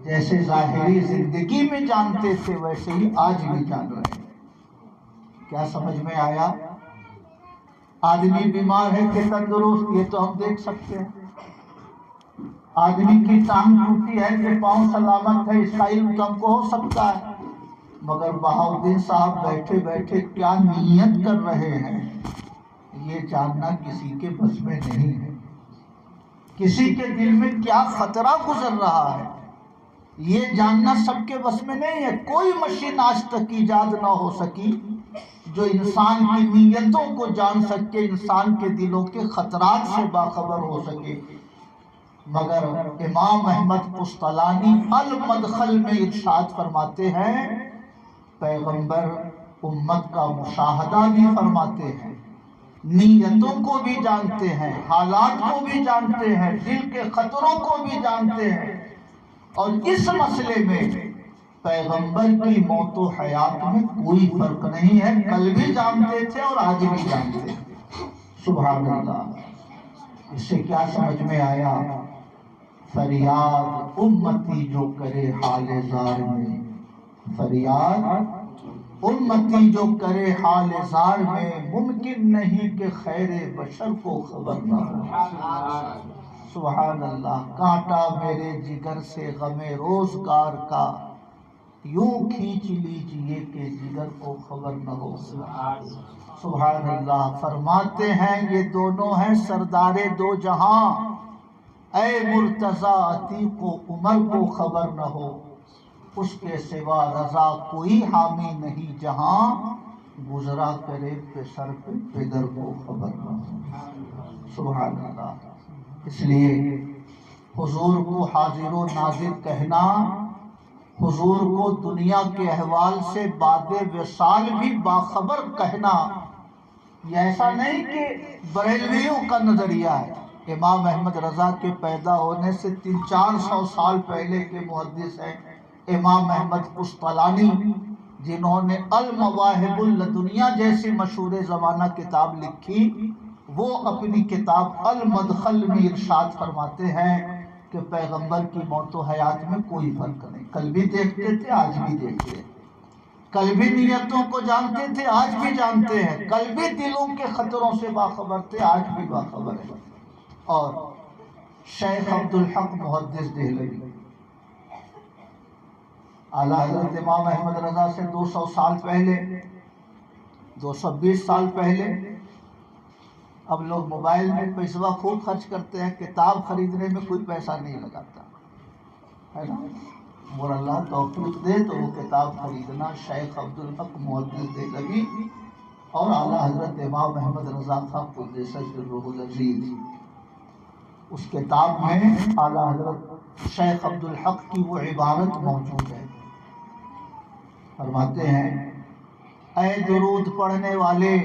جیسے ظاہری زندگی میں جانتے تھے ویسے ہی آج بھی جان رہے ہیں۔ کیا سمجھ میں آیا؟ آدمی بیمار ہے کہ تندرست، یہ تو ہم دیکھ سکتے ہیں۔ آدمی کی ٹانگ ٹوٹی ہے کہ پاؤں سلامت ہے، اس کا علم تو ہم کو ہو سکتا ہے، مگر بہاؤالدین صاحب بیٹھے بیٹھے کیا نیت کر رہے ہیں یہ جاننا کسی کے بس میں نہیں ہے۔ کسی کے دل میں کیا خطرہ گزر رہا ہے یہ جاننا سب کے بس میں نہیں ہے۔ کوئی مشین آج تک ایجاد نہ ہو سکی جو انسان کی نیتوں کو جان سکے، انسان کے دلوں کے خطرات سے باخبر ہو سکے، مگر امام احمد قسطلانی المدخل میں ارشاد فرماتے ہیں پیغمبر امت کا مشاہدہ بھی فرماتے ہیں، نیتوں کو بھی جانتے ہیں، حالات کو بھی جانتے ہیں، دل کے خطروں کو بھی جانتے ہیں، اور اس مسئلے میں پیغمبر کی موت و حیات میں کوئی فرق نہیں ہے۔ کل بھی جانتے تھے اور آج بھی جانتے ہیں۔ سبحان اللہ۔ اس سے کیا سمجھ میں آیا؟ فریاد امتی جو کرے حال زار میں، فریاد امتی جو کرے حال زار میں، ممکن نہیں کہ خیر بشر کو خبر نہ ہو۔ سبحان اللہ۔ کانٹا میرے جگر سے غم روزگار کا، یوں کھینچ لیجئے کہ جگر کو خبر نہ ہو۔ سبحان اللہ۔ فرماتے ہیں یہ دونوں ہیں سردار دو جہاں، اے مرتضیٰ عتیق و عمر کو خبر نہ ہو، اس کے سوا رضا کوئی حامی نہیں جہاں، گزرا کرے پسر پہ پدر کو خبر نہ ہو۔ سبحان اللہ۔ اس لیے حضور کو حاضر و ناظر کہنا، حضور کو دنیا کے احوال سے بعد وصال بھی باخبر کہنا، یہ ایسا نہیں کہ بریلویوں کا نظریہ ہے۔ امام احمد رضا کے پیدا ہونے سے 300-400 سال پہلے کے محدث ہیں امام احمد قسطلانی، جنہوں نے المواہب اللدنیہ جیسی مشہور زمانہ کتاب لکھی۔ وہ اپنی کتاب المدخل میں ارشاد فرماتے ہیں کہ پیغمبر کی موت و حیات میں کوئی فرق نہیں. کل بھی دیکھتے تھے، آج بھی دیکھتے ہیں. کل بھی نیتوں کو جانتے تھے، آج بھی جانتے ہیں. کل بھی دلوں کے خطروں سے باخبر تھے، آج بھی باخبر ہے. اور شیخ عبدالحق محدث دہلوی اعلیٰ حضرت امام احمد رضا سے 200 سال پہلے، 220 سال پہلے، اب لوگ موبائل میں پیسہ خوب خرچ کرتے ہیں، کتاب خریدنے میں کوئی پیسہ نہیں لگاتا ہے نا. اور اللہ توفیق دے تو وہ کتاب خریدنا. شیخ عبدالحق محدث دہلوی اور اعلیٰ حضرت امام احمد رضا صاحب قدس سرہ العزیز، اس کتاب میں اعلیٰ حضرت شیخ عبدالحق کی وہ عبارت موجود ہے. فرماتے ہیں اے درود پڑھنے والے،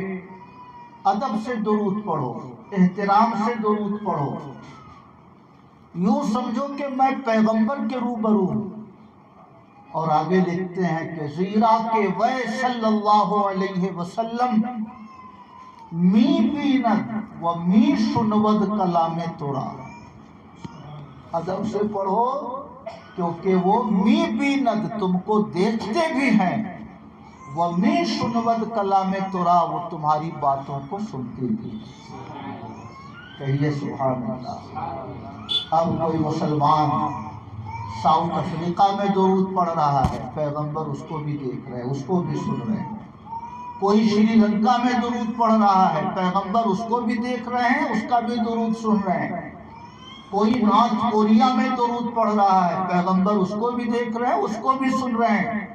ادب سے درود پڑھو، احترام سے درود پڑھو، یوں سمجھو کہ میں پیغمبر کے روبرو ہوں. اور آگے لکھتے ہیں کہ زیرا کہ وہ صلی اللہ علیہ وسلم می بیند و می شنود کلام تورا. ادب سے پڑھو کیونکہ وہ می بیند تم کو دیکھتے بھی ہیں، وہ می شنود کلام تورا وہ تمہاری باتوں کو سنتے بھی ہیں. کہیے سبحان اللہ. اب کوئی مسلمان ساؤتھ افریقہ میں درود پڑھ رہا ہے، پیغمبر اس کو بھی دیکھ رہے ہیں، اس کو بھی سن رہے ہیں. کوئی شری لنکا میں درود پڑھ رہا ہے، پیغمبر اس کو بھی دیکھ رہے ہیں، اس کا بھی درود سن رہے ہیں. کوئی نارتھ کوریا میں درود پڑھ رہا ہے، پیغمبر اس کو بھی دیکھ رہے ہیں، اس کو بھی سن رہے ہیں.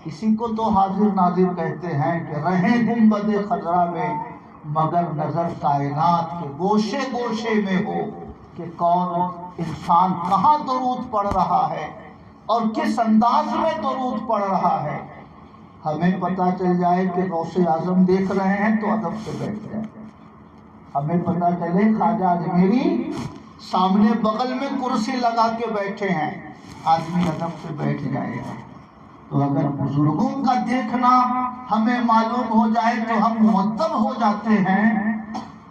اسی کو تو حاضر ناظر کہتے ہیں کہ رہیں گنبد خضرا میں مگر نظر کائنات کے گوشے گوشے میں ہو کہ کون انسان کہاں درود پڑھ رہا ہے اور کس انداز میں درود پڑھ رہا ہے. ہمیں پتہ چل جائے کہ غوث اعظم دیکھ رہے ہیں تو ادب سے بیٹھ جائے. ہمیں پتہ چلے خواجہ اجمیری سامنے بغل میں کرسی لگا کے بیٹھے ہیں، آدمی ادب سے بیٹھ جائے گا. تو اگر بزرگوں کا دیکھنا ہمیں معلوم ہو جائے تو ہم مؤدب ہو جاتے ہیں.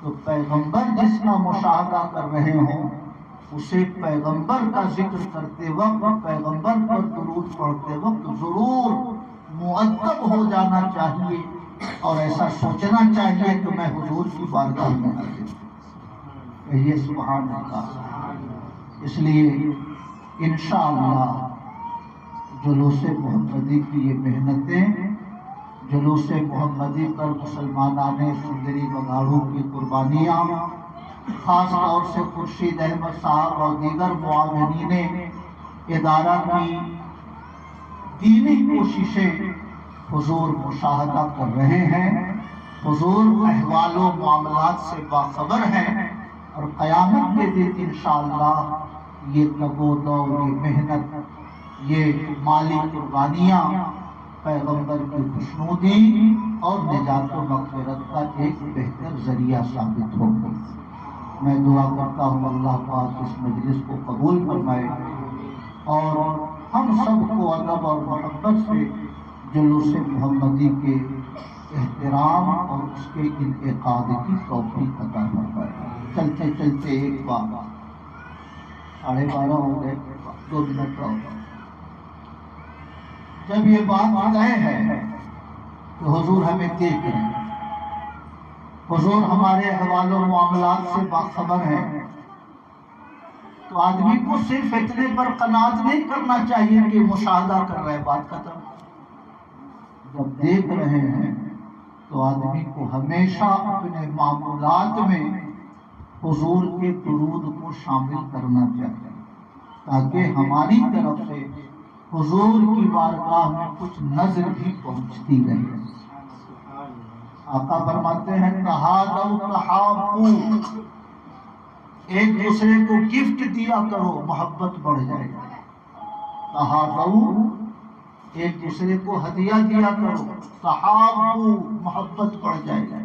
تو پیغمبر جس کا مشاہدہ کر رہے ہوں اسے پیغمبر کا ذکر کرتے وقت، پیغمبر پر درود پڑھتے وقت ضرور مؤدب ہو جانا چاہیے اور ایسا سوچنا چاہیے کہ میں حضور کی بارگاہ میں حاضر ہوں. کہیے سبحان اللہ. اس لیے انشاءاللہ جلوس محمدی کی یہ محنتیں، جلوس محمدی پر مسلمانان سندری بگاڑو کی قربانیاں، خاص طور سے خورشید احمد صاحب اور دیگر معاونین ادارہ کی دینی کوششیں حضور مشاہدہ کر رہے ہیں. حضور احوال و معاملات سے باخبر ہیں اور قیامت کے دن انشاءاللہ یہ تگ و دو، یہ محنت، یہ مالی قربانیاں پیغمبر کی خوشنودی اور نجات و مغفرت کا ایک بہتر ذریعہ ثابت ہوگی. میں دعا کرتا ہوں اللہ پاک اس مجلس کو قبول فرمائے اور ہم سب کو ادب اور محبت سے جلوس محمدی کے احترام اور اس کے انعقاد کی توفیق عطا فرمائے. چلتے چلتے ایک بات، 12:30 ہو گئے، 2 منٹ اور. جب یہ بات طے ہے کہ حضور ہمیں دیکھ رہے ہیں، حضور ہمارے احوال و معاملات سے باخبر ہیں، تو آدمی کو صرف اتنے پر قناعت نہیں کرنا چاہیے کہ مشاہدہ کر رہے. بات ختم. جب دیکھ رہے ہیں تو آدمی کو ہمیشہ اپنے معمولات میں حضور کے درود کو شامل کرنا چاہیے تاکہ ہماری طرف سے حضور کی بارگاہ میں کچھ نظر بھی پہنچتی رہے. آقا فرماتے ہیں تہادوا تحابوا، ایک دوسرے کو گفٹ دیا کرو، محبت بڑھ جائے گا. تہادوا، ایک دوسرے کو ہدیہ دیا کرو، تحابوا، محبت بڑھ جائے گا.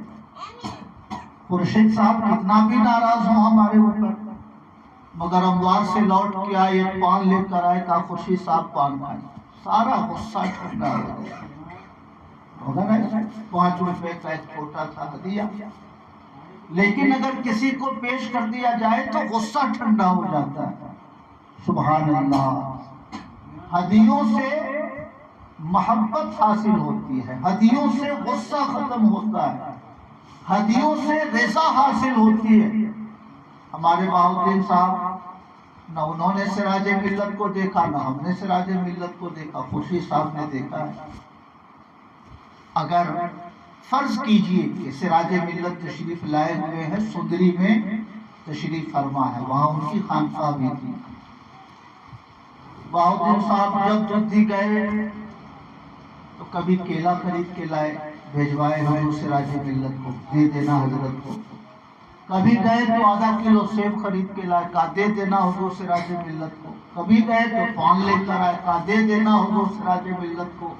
خورشید صاحب کتنا بھی ناراض ہوں ہمارے اوپر، مگر اموار سے لوٹ کے آئے، ایک پان لے کر آئے، کہا خورشید صاحب پان کھائیں. سارا غصہ ٹھنڈا ہو گیا. 5 روپے کا ایک چھوٹا سا ہدیہ، لیکن اگر کسی کو پیش کر دیا جائے تو غصہ ٹھنڈا ہو جاتا ہے. سبحان اللہ. ہدیوں سے محبت حاصل ہوتی ہے، ہدیوں سے غصہ ختم ہوتا ہے، ہدیوں سے رضا حاصل ہوتی ہے. ہمارے بہاؤالدین صاحب، نہ انہوں نے سراج ملت کو دیکھا، نہ ہم نے سراج ملت کو دیکھا، خورشید صاحب نے دیکھا ہے. اگر فرض کیجئے کہ سراج ملت تشریف لائے ہوئے ہیں، سندری میں تشریف فرما ہے، وہاں ان کی خانقاہ بھی تھی. بہاؤالدین صاحب جب جدی گئے تو کبھی کیلا خرید کے لائے، بھیجوائے حضور سراج ملت کو، دے دینا حضرت کو. کبھی گئے تو آدھا کلو سیب خرید کے لائے، کہا دے دینا حضور سراج ملت کو. کبھی گئے تو پان لے کر آئے، کہا دے دینا حضور سراج ملت کو.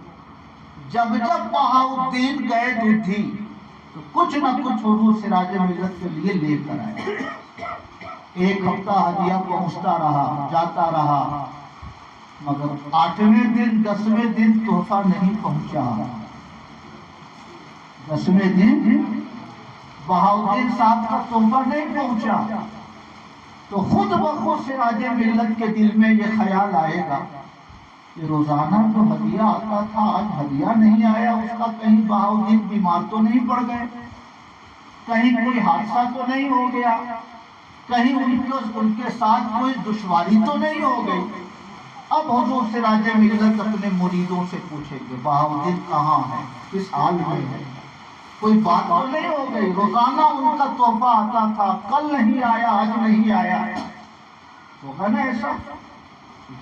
جب جب بہاؤالدین گئے دودھی تو کچھ نہ کچھ حضور سراج ملت کے لیے لے کر آئے. ایک ہفتہ ہدیہ پہنچتا رہا، جاتا رہا، مگر 8ویں دن 10ویں دن تحفہ نہیں پہنچا. 10ویں دن بہاؤالدین صاحب کا تحفہ نہیں پہنچا تو خود بخود سراج ملت کے دل میں یہ خیال آئے گا کہ روزانہ تو ہدیہ آتا تھا، آج ہدیہ نہیں آیا. اس کا کہیں بہاؤالدین بیمار تو نہیں پڑ گئے، کہیں کوئی حادثہ تو نہیں ہو گیا، کہیں ان کے ساتھ کوئی دشواری تو نہیں ہو گئی. اب حضور سراج ملت اپنے مریدوں سے پوچھیں گے بہاؤالدین کہاں ہے، کس حال میں ہے، کوئی بات تو نہیں ہو گئی. روزانہ ان کا تحفہ آتا تھا، کل نہیں آیا، آج نہیں آیا. ہوگا نا ایسا؟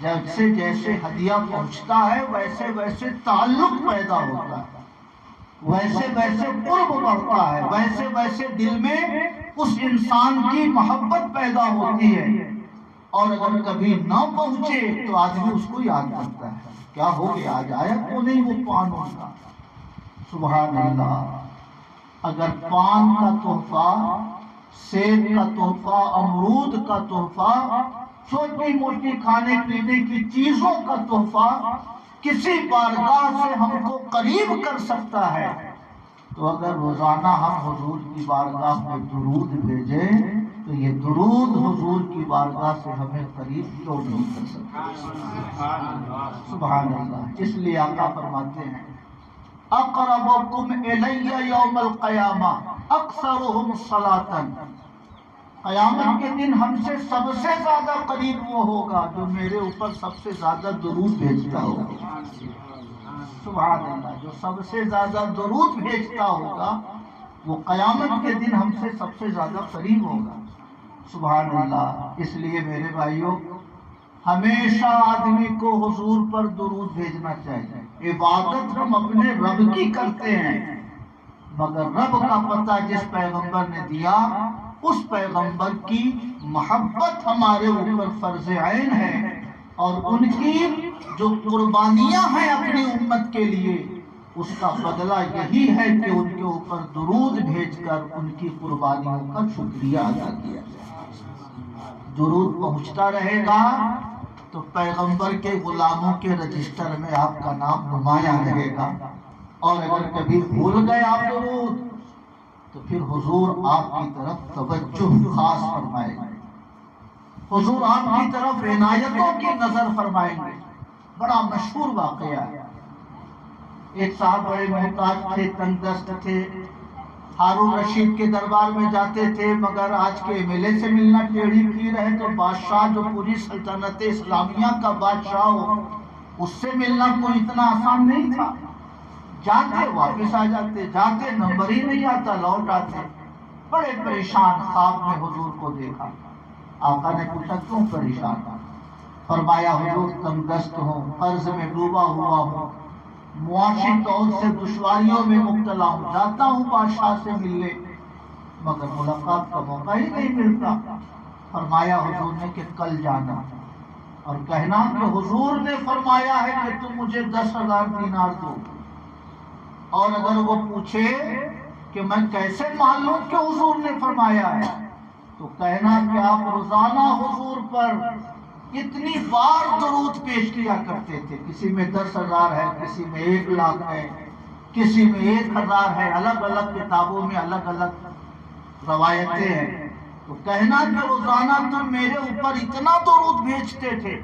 جیسے جیسے ہدیہ پہنچتا ہے ویسے ویسے تعلق پیدا ہوتا ہے، ویسے ویسے قرب بڑھتا ہے، ویسے ویسے دل میں اس انسان کی محبت پیدا ہوتی ہے. اور اگر کبھی نہ پہنچے تو آدمی اس کو یاد کرتا ہے، کیا ہو گیا، آج آیا کیوں نہیں وہ پان ان کا. سبحان اللہ. اگر پان کا تحفہ، سیب کا تحفہ، امرود کا تحفہ، چھوٹی موٹی کھانے پینے کی چیزوں کا تحفہ کسی بارگاہ سے ہم کو قریب کر سکتا ہے، تو اگر روزانہ ہم حضور کی بارگاہ میں درود بھیجیں تو یہ درود حضور کی بارگاہ سے ہمیں قریب کیوں نہیں کر سکتا. سبحان اللہ. اس لیے آقا فرماتے ہیں اقربکم الی یوم القیامہ اکثرہم صلاۃ. قیامت کے دن ہم سے سب سے زیادہ قریب وہ ہوگا جو میرے اوپر سب سے زیادہ درود بھیجتا ہوگا. سبحان اللہ. جو سب سے زیادہ درود بھیجتا ہوگا وہ قیامت کے دن ہم سے سب سے زیادہ قریب ہوگا. سبحان اللہ. اس لیے میرے بھائیوں، ہمیشہ آدمی کو حضور پر درود بھیجنا چاہیے. عبادت ہم اپنے رب کی کرتے ہیں، مگر رب کا پتہ جس پیغمبر نے دیا اس پیغمبر کی محبت ہمارے اوپر فرض عین ہے، اور ان کی جو قربانیاں ہیں اپنی امت کے لیے اس کا بدلہ یہی ہے کہ ان کے اوپر درود بھیج کر ان کی قربانیوں کا شکریہ ادا کیا جائے. درود پہنچتا رہے گا تو پیغمبر کے غلاموں کے رجسٹر میں آپ کا نام نمایاں رہے گا. اور اگر کبھی بھول گئے آپ درود تو پھر حضور آپ کی طرف توجہ خاص فرمائیں گے، حضور آپ کی طرف عنایتوں کی نظر فرمائیں گے. بڑا مشہور واقعہ ہے. ایک صاحب بڑے محتاج تھے، تنگ دست تھے، ہارون رشید کے دربار میں جاتے تھے، مگر آج کے ایم ایل اے سے ملنا ٹیڑھی پھیر ہے تو بادشاہ جو پوری سلطنت اسلامیہ کا بادشاہ ہو اس سے ملنا کوئی اتنا آسان نہیں تھا. جاتے واپس آ جاتے، جاتے نمبر ہی نہیں آتا، لوٹ آتے. بڑے پریشان خواب میں حضور کو دیکھا. آقا نے پوچھا کیوں پریشان؟ فرمایا حضور تنگ دست ہوں، قرض میں ڈوبا ہوا ہوں، معاشی طور سے دشواریوں میں مبتلا ہوں، جاتا ہوں بادشاہ سے ملنے مگر ملاقات کا موقع ہی نہیں ملتا. فرمایا حضور نے کہ کل جانا اور کہنا کہ حضور نے فرمایا ہے کہ تم مجھے 10,000 دینار دو. اور اگر وہ پوچھے کہ میں کیسے مان لوں کہ حضور نے فرمایا ہے تو کہنا کہ آپ روزانہ حضور پر اتنی بار درود پیش کیا کرتے تھے. کسی میں 10,000 ہے، کسی میں 1,00,000 ہے، کسی میں 1,000 ہے. الگ الگ کتابوں میں الگ الگ روایتیں ہیں. تو کہنا کہ روزانہ تم میرے اوپر اتنا درود بھیجتے تھے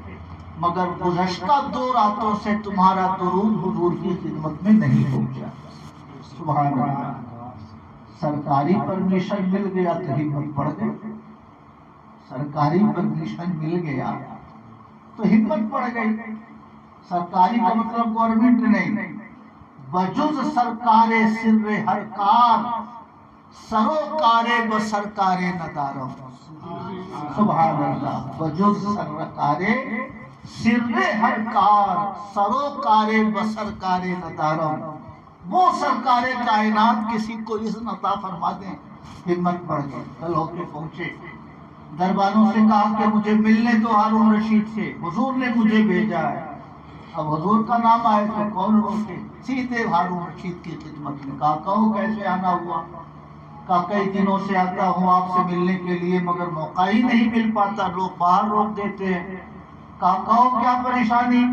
مگر گزشتہ 2 راتوں سے تمہارا درود حضور کی خدمت میں نہیں پہنچا. سبحان اللہ. سرکاری پرمیشن مل گیا تو ہمت بڑھ گئی. سرکاری پرمیشن مل گیا تو ہمت بڑھ گئی. سرکاری کا مطلب گورنمنٹ نہیں، بجز سرکار سر ہر کار سروکار بسرکار ندارم. سبحان اللہ. بجز سرکار سر ہر کار سروکار بسرکار ندارم. وہ سرکار کائنات کسی کو اذن عطا فرما دیں. ہمت بڑھ گئی. کل ہو کے پہنچے، دربانوں سے کہا کہ مجھے ملنے تو ہارون رشید سے، حضور نے مجھے بھیجا ہے. اب حضور کا نام آئے تو کون روکے؟ سیدھے ہارون رشید کی خدمت میں. کہا کہو کیسے آنا ہوا؟ کہا کئی دنوں سے آتا ہوں آپ سے ملنے کے لیے مگر موقع ہی نہیں مل پاتا، لوگ باہر روک دیتے ہیں. کہا کہو کیا پریشانی؟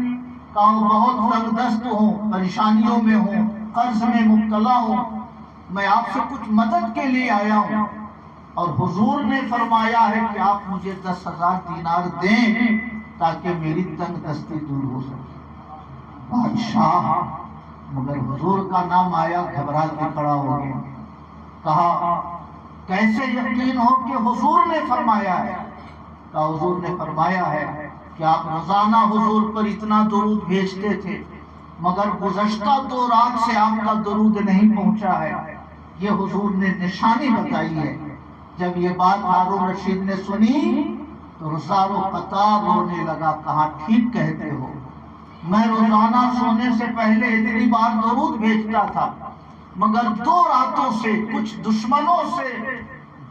کہا بہت تنگ دست ہوں، پریشانیوں میں ہوں، قرض میں مبتلا ہوں، میں آپ سے کچھ مدد کے لیے آیا ہوں. اور حضور نے فرمایا ہے کہ آپ مجھے 10,000 دینار دیں تاکہ میری تنگ دستی دور ہو سکے. بادشاہ مگر حضور کا نام آیا گھبرا کے کھڑا ہو گیا. کہا کیسے یقین ہو کہ حضور نے فرمایا ہے؟ کہا حضور نے فرمایا ہے کہ آپ روزانہ حضور پر اتنا درود بھیجتے تھے مگر گزشتہ 2 رات سے آپ کا درود نہیں پہنچا ہے. یہ حضور نے نشانی بتائی ہے. جب یہ بات ہارون رشید نے سنی تو رسال و قطار رونے لگا. کہا ٹھیک کہتے ہو، میں روزانہ سونے سے پہلے اتنی بار درود بھیجتا تھا مگر 2 راتوں سے کچھ دشمنوں سے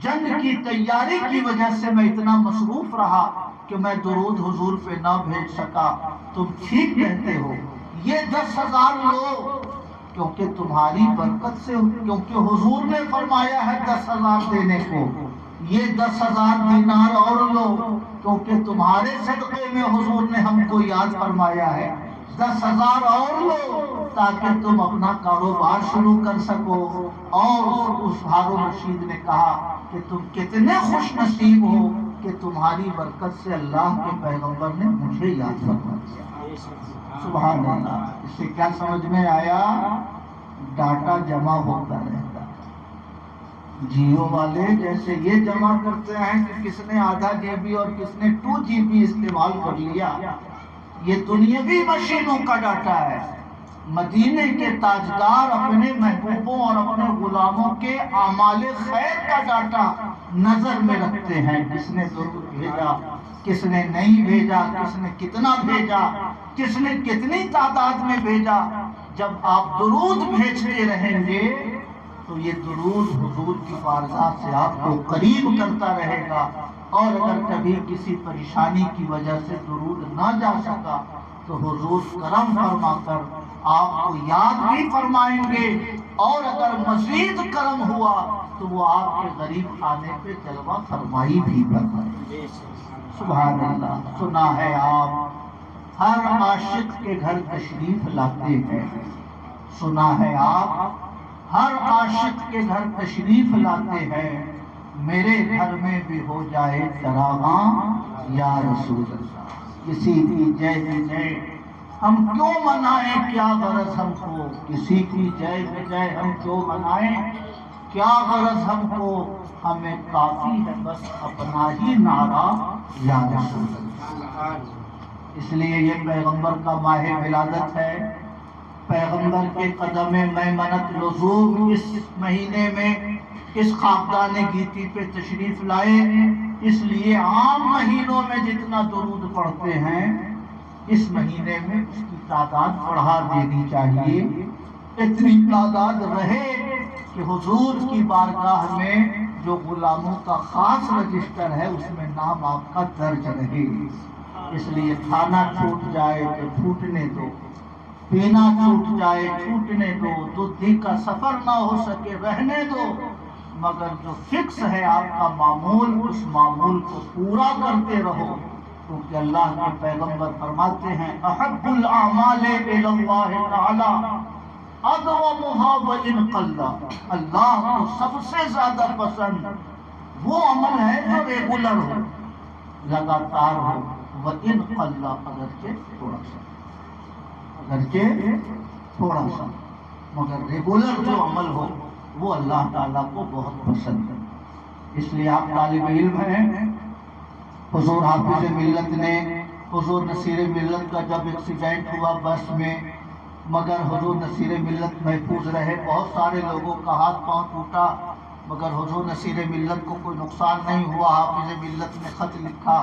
جنگ کی تیاری کی وجہ سے میں اتنا مصروف رہا کہ میں درود حضور پہ نہ بھیج سکا. تم ٹھیک کہتے ہو. یہ 10,000 لو کیونکہ تمہاری برکت سے، کیونکہ حضور نے فرمایا ہے 10,000 دینے کو. یہ 10,000 دینار اور لو کیونکہ تمہارے صدقے میں حضور نے ہم کو یاد فرمایا ہے. 10,000 اور لو تاکہ تم اپنا کاروبار شروع کر سکو. اور اس ہارون رشید نے کہا کہ تم کتنے خوش نصیب ہو کہ تمہاری برکت سے اللہ کے پیغمبر نے مجھے یاد فرمایا. سبحان اللہ. اس سے کیا سمجھ میں آیا؟ ڈاٹا جمع ہوتا رہتا. جیو والے جیسے یہ جمع کرتے ہیں کہ کس نے آدھا GB اور کس نے 2 GB استعمال کر لیا. یہ دنیاوی مشینوں کا ڈاٹا ہے. مدینے کے تاجدار اپنے محبوبوں اور اپنے غلاموں کے اعمال خیر کا ڈاٹا نظر میں رکھتے ہیں. کس نے درود بھیجا، کس نے نہیں بھیجا، کس نے کتنا بھیجا، کس نے کتنی تعداد میں بھیجا. جب آپ درود بھیجتے رہیں گے تو یہ درود حضور کی بارگاہ سے آپ کو قریب کرتا رہے گا. اور اگر کبھی کسی پریشانی کی وجہ سے درود نہ جا سکا تو حضور کرم فرما کر آپ کو یاد بھی فرمائیں گے. اور اگر مزید کرم ہوا تو وہ آپ کے غریب خانے پہ جلوہ فرمائی بھی فرمائیں گے. سبحان اللہ. سنا ہے آپ ہر عاشق کے گھر تشریف لاتے ہیں. سنا ہے آپ ہر عاشق کے گھر تشریف لاتے ہیں. میرے گھر میں بھی ہو جائے چراغاں یا رسول اللہ. کسی کی جے جے ہم کیوں منائیں، کیا غرض ہم کو. کسی کی جے جے ہم کیوں منائیں، کیا غرض ہم کو. ہمیں کافی ہے بس اپنا ہی نعرہ یا رسول اللہ. اس لیے یہ پیغمبر کا ماہ ولادت ہے. پیغمبر کے قدم میمنت لزوم اس مہینے میں اس خاکدان گیتی پہ تشریف لائے. اس لیے عام مہینوں میں جتنا درود پڑھتے ہیں اس مہینے میں اس کی تعداد بڑھا دینی چاہیے. اتنی تعداد رہے کہ حضور کی بارگاہ میں جو غلاموں کا خاص رجسٹر ہے اس میں نام آپ کا درج رہے. اس لیے کھانا چھوٹ جائے تو چھوٹنے دو، پینا چھوٹ جائے چھوٹنے دو، دودھی کا سفر نہ ہو سکے رہنے دو، مگر جو فکس ہے آپ کا معمول اس معمول کو پورا کرتے رہو. کیونکہ اللہ کے پیغمبر فرماتے ہیں احب الاعمال الی اللہ تعالی ادومها وان قل. اللہ کو سب سے زیادہ پسند وہ عمل ہے جو ریگولر ہو، لگاتار ہو، وَإِنْ قَلَّ، اگرچہ تھوڑا سا، مگر ریگولر جو عمل ہو وہ اللہ تعالیٰ کو بہت پسند ہے۔ اس لیے آپ طالب علم ہیں، حضور حافظ ملت نے، حضور نصیر ملت کا جب ایکسیڈنٹ ہوا بس میں، مگر حضور نصیر ملت محفوظ رہے، بہت سارے لوگوں کا ہاتھ پاؤں ٹوٹا، مگر حضور نصیر ملت کو کوئی نقصان نہیں ہوا۔ حافظ ملت نے خط لکھا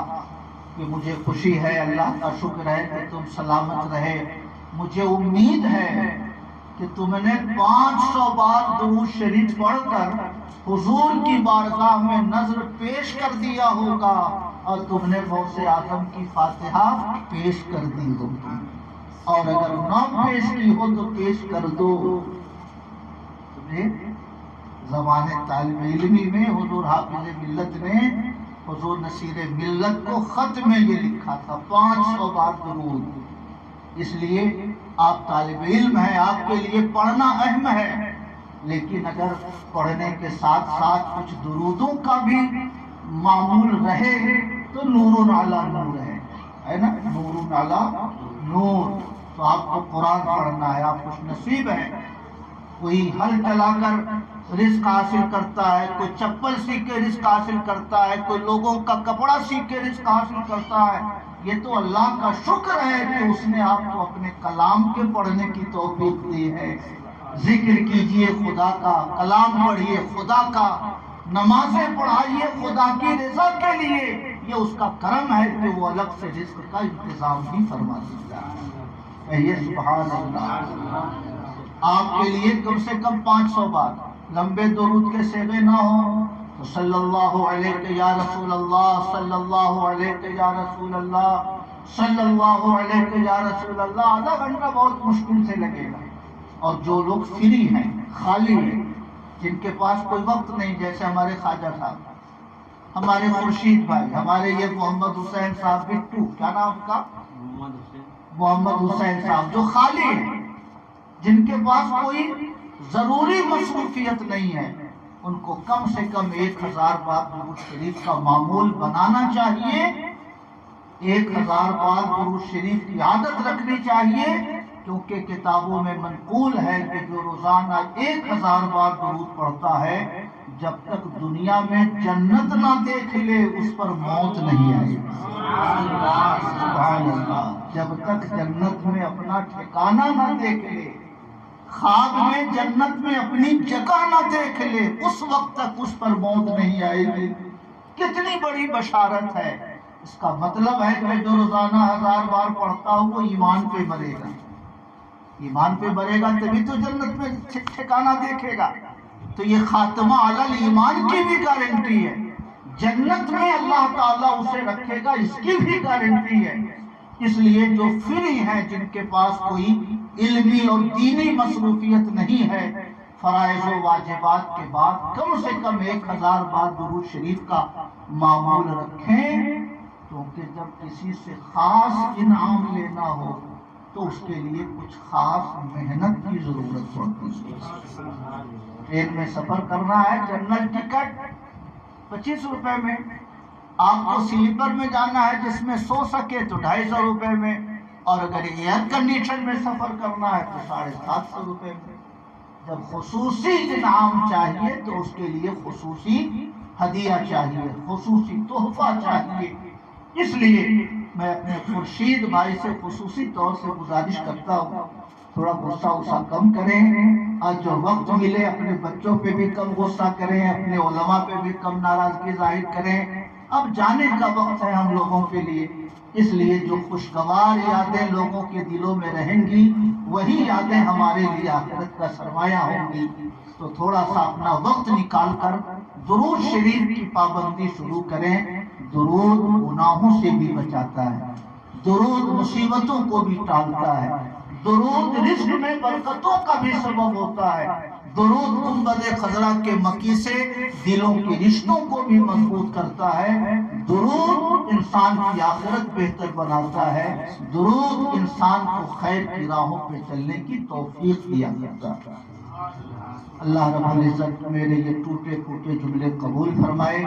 کہ مجھے خوشی ہے، اللہ کا شکر ہے کہ تم سلامت رہے، مجھے امید ہے کہ تم نے 500 بار درود شریف پڑھ کر حضور کی بارگاہ میں نظر پیش کر دیا ہوگا، اور تم نے غوث اعظم کی فاتحہ پیش کر دی ہوگی، اور اگر نہ پیش کی ہو تو پیش کر دو۔ زمانے طالب علمی میں حضور حافظ ملت نے حضور نصیر ملت کو خط میں یہ لکھا تھا 500 بار درود۔ اس لیے آپ طالب علم ہیں، آپ کے لیے پڑھنا اہم ہے، لیکن اگر پڑھنے کے ساتھ ساتھ کچھ درودوں کا بھی معمول رہے تو نور علی نور ہے نا، نور علی نور۔ تو آپ کو قرآن پڑھنا ہے، آپ خوش نصیب ہیں۔ کوئی ہل چلا کر رزق حاصل کرتا ہے، کوئی چپل سیکھ کے رزق حاصل کرتا ہے، کوئی لوگوں کا کپڑا سیکھ کے رزق حاصل کرتا ہے۔ یہ تو اللہ کا شکر ہے کہ اس نے آپ کو اپنے کلام کے پڑھنے کی توفیق دی ہے۔ ذکر کیجئے خدا کا، کلام پڑھیے خدا کا، نمازیں پڑھائیے خدا کی رضا کے لیے۔ یہ اس کا کرم ہے کہ وہ الگ سے رزق کا انتظام بھی فرما دیتا ہے۔ یہ سبحان اللہ۔ آپ کے لیے کم سے کم 500 بار، لمبے درود کے صیغے نہ ہوں تو صلی اللہ علیہ یا رسول اللہ، صلی اللہ علیہ یا رسول اللہ، صلی اللہ علیہ یا رسول اللہ، آدھا گھنٹہ بہت مشکل سے لگے گا۔ اور جو لوگ فری ہیں، خالی ہیں، جن کے پاس کوئی وقت نہیں، جیسے ہمارے خواجہ صاحب، ہمارے خورشید بھائی، ہمارے یہ محمد حسین صاحب بٹو، کیا نام کا، محمد حسین صاحب، جو خالی ہیں، جن کے پاس کوئی ضروری مصروفیت نہیں ہے، ان کو کم سے کم 1000 بار درود شریف کا معمول بنانا چاہیے، 1000 بار درود شریف کی عادت رکھنی چاہیے، کیونکہ کتابوں میں منقول ہے کہ جو روزانہ 1000 بار درود پڑھتا ہے، جب تک دنیا میں جنت نہ دیکھ لے اس پر موت نہیں آئے گی۔ سبحان اللہ۔ جب تک جنت میں اپنا ٹھکانہ نہ دیکھ لے، خواب میں جنت میں اپنی جگہ نہ دیکھ لے، اس وقت تک اس پر موت نہیں آئے گی۔ کتنی بڑی بشارت ہے۔ اس کا مطلب ہے کہ جو روزانہ 1000 بار پڑھتا ہو وہ ایمان پہ مرے گا، ایمان پہ مرے گا تبھی تو جنت میں ٹھکانہ دیکھے گا۔ تو یہ خاتمہ علی الایمان کی بھی گارنٹی ہے، جنت میں اللہ تعالیٰ اسے رکھے گا، اس کی بھی گارنٹی ہے۔ اس لیے جو فری ہیں، جن کے پاس کوئی علمی اور دینی مصروفیت نہیں ہے، فرائض و واجبات کے بعد کم سے کم 1000 بار درود شریف کا معمول رکھیں، کیونکہ جب کسی سے خاص انعام لینا ہو تو اس کے لیے کچھ خاص محنت کی ضرورت پڑتی ہے۔ ٹرین میں سفر کرنا ہے، جنرل ٹکٹ 25 روپے میں، آپ کو سلیپر میں جانا ہے جس میں سو سکے تو 250 روپے میں، اور اگر ایئر کنڈیشن میں سفر کرنا ہے تو 750 روپے میں۔ جب خصوصی انعام چاہیے تو اس کے لیے خصوصی ہدیہ چاہیے، خصوصی تحفہ چاہیے۔ اس لیے میں اپنے خورشید بھائی سے خصوصی طور سے گزارش کرتا ہوں، تھوڑا غصہ کم کریں، اور جو وقت ملے اپنے بچوں پہ بھی کم غصہ کریں، اپنے علماء پہ بھی کم ناراضگی ظاہر کریں۔ اب جانے کا وقت ہے ہم لوگوں کے لیے، اس لیے جو خوشگوار یادیں لوگوں کے دلوں میں رہیں گی وہی یادیں ہمارے لیے آخرت کا سرمایہ ہوں گی۔ تو تھوڑا سا اپنا وقت نکال کر درود شریف کی پابندی شروع کریں۔ درود گناہوں سے بھی بچاتا ہے، درود مصیبتوں کو بھی ٹالتا ہے، درود رزق میں برکتوں کا بھی سبب ہوتا ہے، درود گنبد خضرا کے مکی سے دلوں کے رشتوں کو بھی مضبوط کرتا ہے، درود انسان کی آخرت بہتر بناتا ہے، درود انسان کو خیر کی راہوں پہ چلنے کی توفیق دیا کرتا ہے۔ اللہ رب العزت میرے یہ ٹوٹے پھوٹے جملے قبول فرمائے،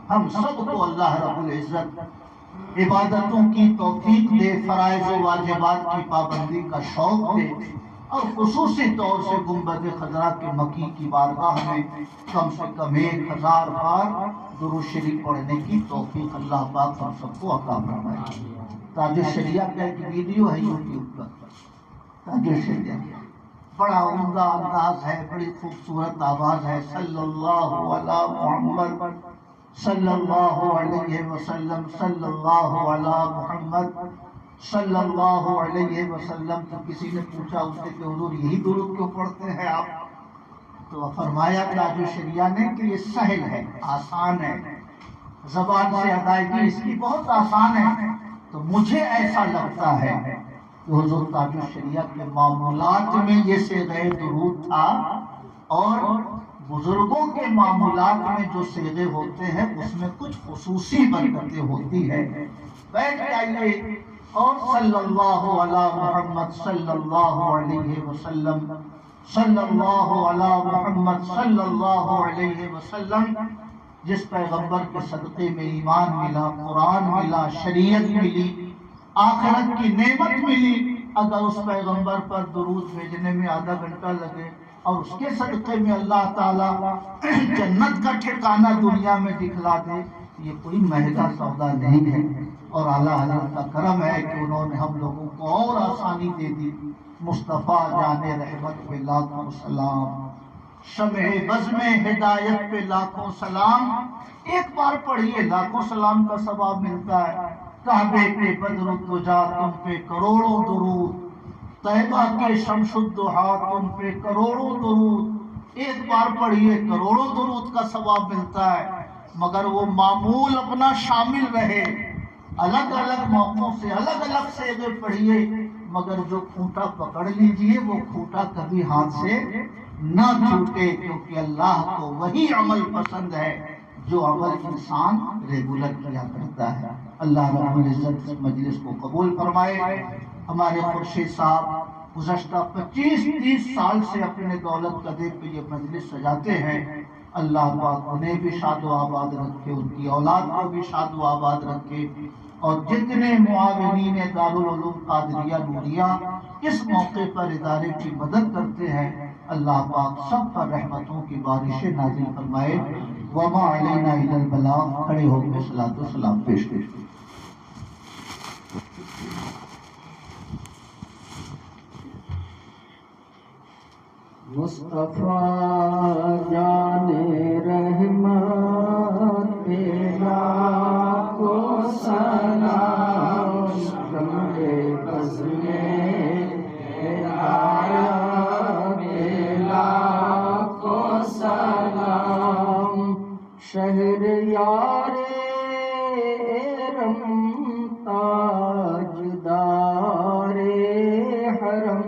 ہم سب کو اللہ رب العزت عبادتوں کی توفیق دے، فرائض و واجبات کی پابندی کا شوق دے، اور خصوصی طور سے گنبد خضرا کے مکی کی بارگاہ میں کم سے کم 1000 بار درود شریف پڑھنے کی توفیق اللہ پاک ہم سب کو عطا فرمائے۔ تاج الشریعہ کا ایک ویڈیو ہے یوٹیوب پر، تاج الشریعہ بڑا عمدہ انداز ہے، بڑی خوبصورت آواز ہے، صلی اللہ علی محمد صلی اللہ علیہ وسلم، صلی اللہ علی محمد صلی اللہ علیہ وسلم۔ تو کسی نے پوچھا اس سے کہ حضور یہی درود کیوں پڑھتے ہیں آپ؟ تو فرمایا تاج الشریعہ نے کہ یہ سہل ہے، آسان ہے، زبان سے ادائیگی اس کی بہت آسان ہے۔ تو مجھے ایسا لگتا ہے کہ حضور تاج الشریعہ کے معمولات میں یہ صیغہ درود تھا، اور بزرگوں کے معمولات میں جو صیغے ہوتے ہیں اس میں کچھ خصوصی برکتیں ہوتی ہے۔ بیٹھ جائیے اور صلی اللہ علی محمد صلی اللہ علیہ وسلم، صلی اللہ علی محمد صلی اللہ علیہ وسلم، جس پیغمبر کے صدقے میں ایمان ملا، قرآن ملا، شریعت ملی، آخرت کی نعمت ملی، اگر اس پیغمبر پر درود بھیجنے میں آدھا گھنٹہ لگے اور اس کے صدقے میں اللہ تعالیٰ جنت کا ٹھکانہ دنیا میں دکھلا دے، یہ کوئی مہنگا سودا نہیں ہے۔ اور اعلیٰ حضرت کا کرم ہے کہ انہوں نے ہم لوگوں کو اور آسانی دے دی۔ مصطفیٰ جان رحمت پہ لاکھوں سلام، شمع بزم ہدایت پہ لاکھوں سلام۔ ایک بار پڑھیے لاکھوں سلام کا ثواب ملتا ہے۔ کعبے پہ بدر الدجا تم پہ کروڑوں درود، طیبہ کے شمس الضحیٰ تم پہ کروڑوں درود۔ ایک بار پڑھیے کروڑوں درود کا ثواب ملتا ہے، مگر وہ معمول اپنا شامل رہے، الگ الگ موقعوں سے الگ الگ صیغے پڑھیے، مگر جو کھوٹا پکڑ لیجئے وہ کھوٹا کبھی ہاتھ سے نہ چھوٹے، کیونکہ اللہ کو وہی عمل پسند ہے جو عمل انسان ریگولر کیا کرتا ہے۔ اللہ رب العزت اس مجلس کو قبول فرمائے۔ ہمارے خورشید صاحب گزشتہ 25-30 سال سے اپنے دولت قدر پہ یہ مجلس سجاتے ہیں، اللہ پاک انہیں بھی شاد و آباد رکھے، ان کی اولاد کو بھی شاد و آباد رکھے، اور جتنے معاونین دارالعلوم قادریہ نوریہ اس موقع پر ادارے کی مدد کرتے ہیں، اللہ پاک سب پر رحمتوں کی بارشیں نازل فرمائے۔ وما علینا الا البلاغ۔ کھڑے ہو کے صلاۃ و سلام پیش کریں۔ مصطفیٰ جان رحمت پہ لاکھوں سلام، شمع بزم ہدایت پہ لاکھوں سلام، شہریار ارم تاجدار حرم،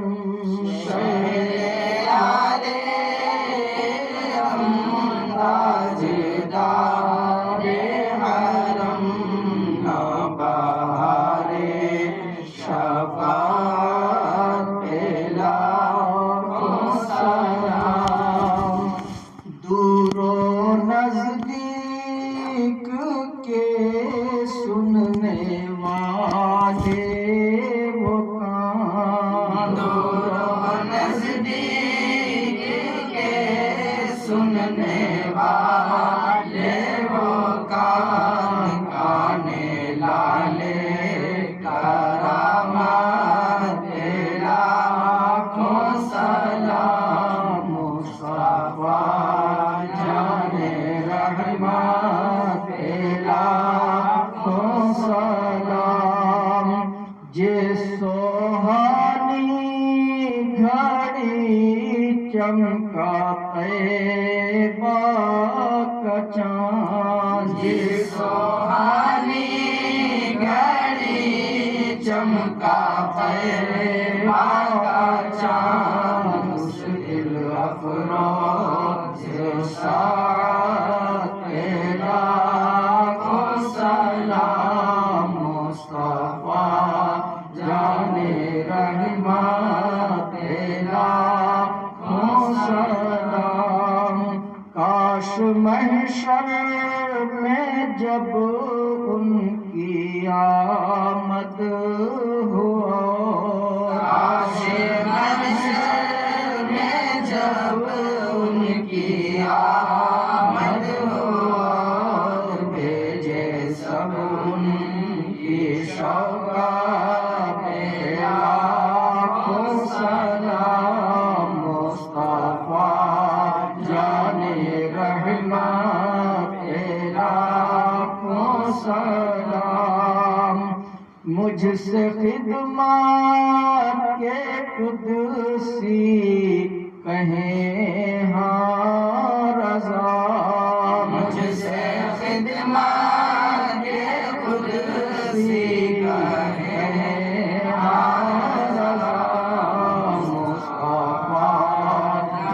چمکا طیبہ کا چاند، سوہانی گھڑی چمکا طیبہ کا چاند، اس دل افروز ساعت پہ لاکھوں سلام، مصطفیٰ جان رحمت پہ لاکھوں محشر میں جب ان کی آمد ہو، عرش محشر میں جب ان کی آمد ہو، بھیجے سب ان کی شوقات پہ لاکھوں سلام، مصطفیٰ جان رحمت پہ لاکھوں سلام، مجھ سے خدمات کے قدسی کہیں ہاں رضا، مجھ سے خدمات کے قدسی کہیں ہاں رضا، مصطفیٰ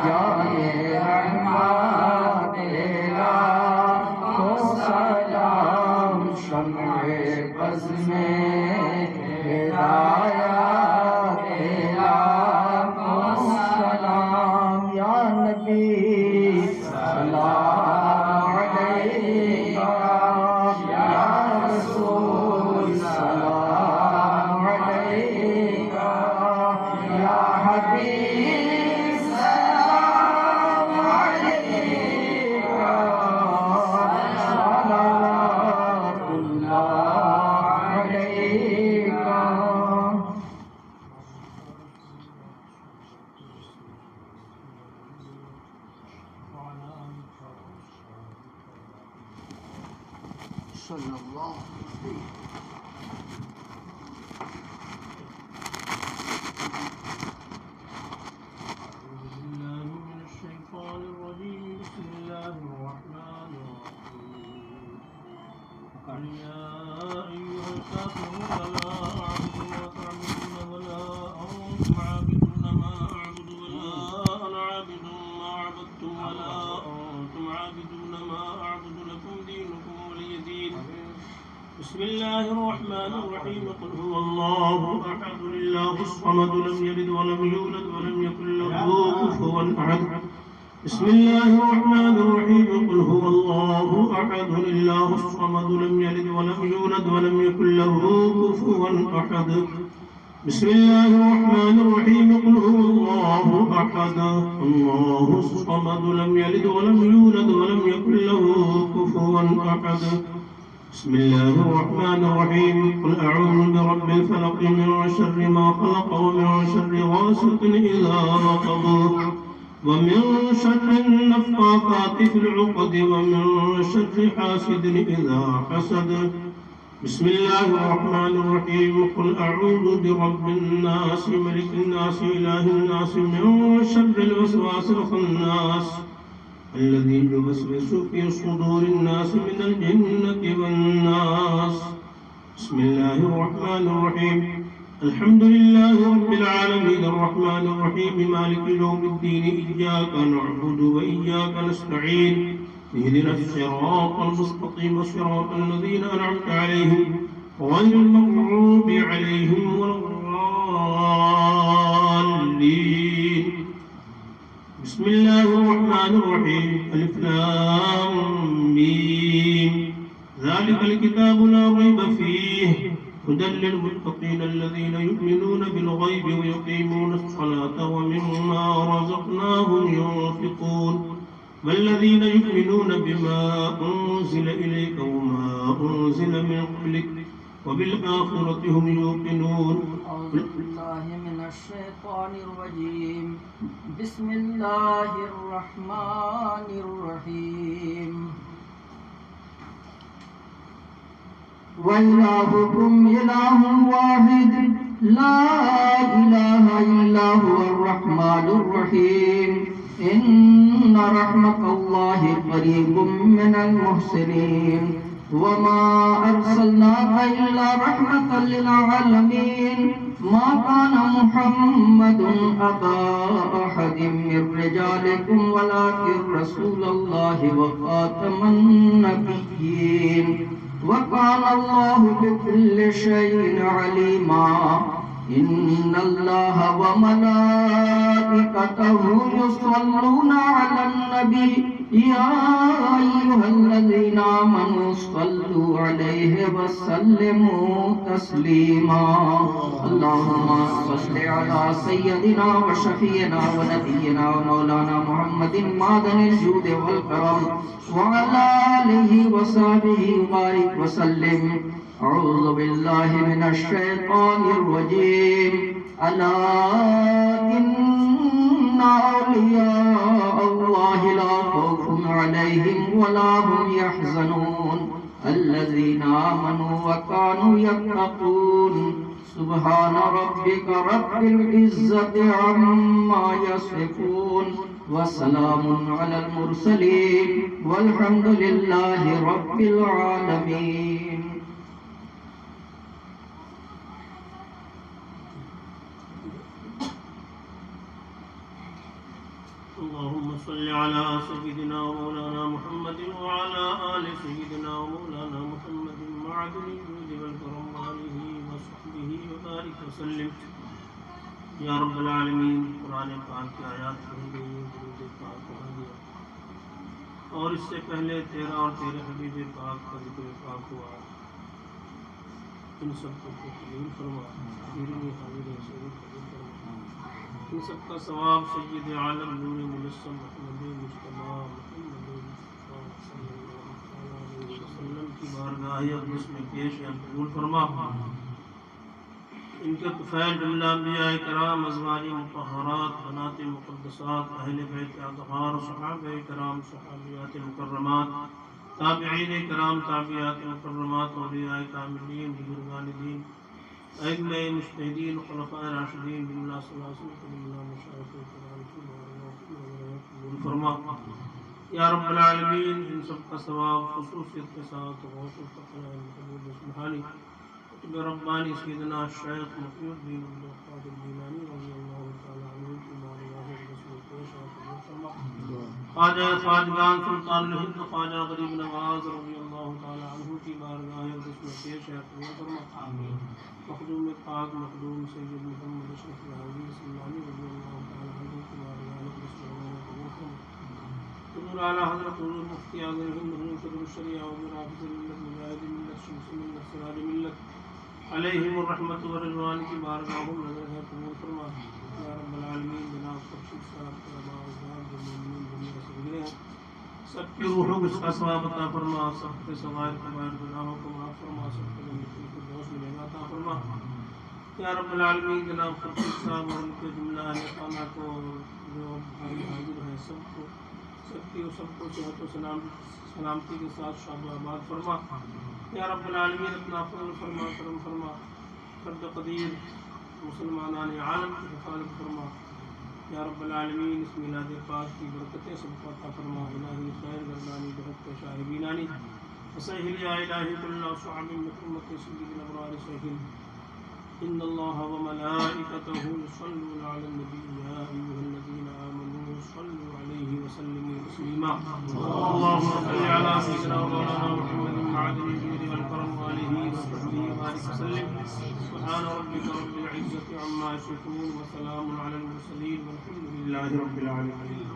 جان رحمت لاکھوں سلام، شمع بز میں ہدایت لاکھوں سلام، یا نبی سلام علیکہ، یا رسول سلام علیکہ، یا حبیب سلام علیکہ، صلوات اللہ علیکہ۔ صلی اللہ علیہ أعوذ بالله من الشيطان الرجيم. بسم الله الرحمن الرحيم. قل يا أيها الكافرون لا أعبد ما تعبدون ولا أنتم عابدون ما أعبد ولا أنا عابد ما عبدتم ولا أنتم عابدون ما أعبد لكم دينكم ولي دين. بسم الله الرحمن الرحيم. قل هو الله أحد الله الصمد لم يلد ولم يولد ولم يكن له كفوا أحد. بسم الله الرحمن الرحيم. قل هو الله أحد الله الصمد لم يلد ولم يولد ولم يكن له كفوا أحد. بسم الله الرحمن الرحيم. قل هو الله أحد الله الصمد لم يلد ولم يولد ولم يكن له كفوا أحد. بسم الله الرحمن الرحيم. قل أعوذ برب الفلق من شر ما خلق ومن شر غاسق إذا وقب ومن شر النفاثات في العقد ومن شر حاسد إذا حسد. بسم الله الرحمن الرحيم. قل أعوذ برب الناس ملك الناس إله الناس من شر الوسواس الخناس الذي يوسوس في صدور الناس من الجنة والناس. بسم الله الرحمن الرحيم. الحمد لله رب العالمين الرحمن الرحيم مالك يوم الدين إياك نعبد وإياك نستعين اهدنا الصراط المستقيم صراط الذين أنعمت عليهم غير المغضوب عليهم ولا الضالين. بسم الله الرحمن الرحيم. ألف لام ميم ذلك الكتاب لا ريب فيه هدى للمتقين الذين يؤمنون بالغيب ويقيمون الصلاة ومما رزقناهم ينفقون والذين يؤمنون بما أنزل إليك وما أنزل من قبلك وبالآخرة هم يوقنون. أعوذ بالله من الشيطان الرجيم. بسم الله الرحمن الرحيم. وإلهكم إله واحد لا إله إلا هو الرحمن الرحيم. إن رحمة الله قريب من المحسنين. وما أرسلناك إلا رحمة للعالمين. ما كان محمد أبا أحد من رجالكم ولكن رسول الله وخاتم النبيين وكان الله بكل شيء عليما. إن الله وملائكته يصلون على النبي يا أيها الذين آمنوا صلوا عليه وسلموا تسليما اللهم صل على سيدنا وشفينا ونبينا ومولانا محمد معدن الجود والكرم وعلى آله وصحبه وبارك وسلم أعوذ بالله من الشيطان الرجيم ألا إن أولياء الله لا خوف عليهم ولا هم يحزنون الذين آمنوا وكانوا يتقون سبحان ربك رب العزة عما يصفون وسلام على المرسلين والحمد لله رب العالمين. اللهم صل على سيدنا ومولانا محمد وعلى آل سيدنا ومولانا محمد معدن الجود والكرم وآله وصحبه وبارك وسلم. یا رب العالمین، قرآن پاک کی آیات پڑھی گئی ہیں، درود پاک پڑھا گیا، اور اس سے پہلے تیرا اور تیرے حبیب پاک کا ذکر پاک ہوا. ان سب کو قبول فرما، میری حاضر قبول فرما. ان سب کا ثواب سید عالم نور مجسم محمد مجتبیٰ محمد صلی اللہ علیہ وسلم کی بارگاہ اقدس میں پیش ہے، قبول فرما. ان کے طفیل جملہ انبیاء کرام، ازواج مطہرات، بنات مقدسات، اہل بیت اطہار، صحابہ کرام، صحابیات مکرمات، تابعین کرام، تابعات مکرمات، اولیاء کاملین، بزرگان دین، ائمہ مجتہدین، خلفاء راشدین، جملہ ثلاثہ، جملہ مشائخ کرام کی بارگاہ قبول فرما. یا رب العالمین، ان سب کا ثواب خصوصیت کے ساتھ غوث الفقراء محمود سبحانی ربانی سیدنا شیخ محی الدین عبدالقادر الجیلانی رضی اللہ تعالی عنہ کی بارگاہ اقدس میں پیش ہے، قبول فرما. خواجہ خواجگان سلطان الہند خواجہ غریب نواز رضی اللہ تعالی عنہ کی بارگاہ اقدس میں پیش ہے، قبول فرما. مخدوم پاک مخدوم سید محمد اشرف العالمین سلمانی رضی اللہ تعالی عنہ کی بارگاہ اقدس میں قبول فرما. حضور اعلیٰ حضرت حضور مفتی اعظم ہند، حضور صدر الشریعہ وزیر حافظ ملت، مجاہد ملت، شمس ملت، سراج ملت علیہم الرحمت والرضوان کی بارگاہ میں نظر ہے، قبول فرما. یا رب العالمین، جناب خورشید صاحب کے آباء و اجداد جو مومنین دنیا سے گزرے ہیں، سب کی روحوں کو اس کا ثواب عطا فرما، سب کے صغائر کبائر گناہوں کو معاف فرما، سب کے جنت الفردوس میں جگہ عطا فرما. یا رب العالمین، جناب خورشید صاحب اور ان کے جملہ اہل خانہ کو، جو بھائی حاضر ہیں، سب کو صحت و سلامتی کے ساتھ شاد و آباد فرما. یا رب العالمین، اپنا فضل فرما، کرم فرما، فرد قدیر مسلمانان عالم کی حفاظت فرما. یا رب العالمین، اس میلاد پاک کی برکتیں سب کو عطا فرما. الہی خیر گردانی بہت کے شاہدینانی وسہل یا الہی کل صعب محمد سید الابرار سہل. ان اللہ وملائکتہ یصلون علی النبی یا ایھا الذین آمنوا صلوا علیہ وسلموا تسلیما. اللهم صل علی سیدنا مولانا محمد معدن الجود والکرم وآلہ وصحبہ وبارک وسلم. سبحان ربک رب العزة عما یصفون وسلام علی المرسلین والحمد للہ رب العالمین.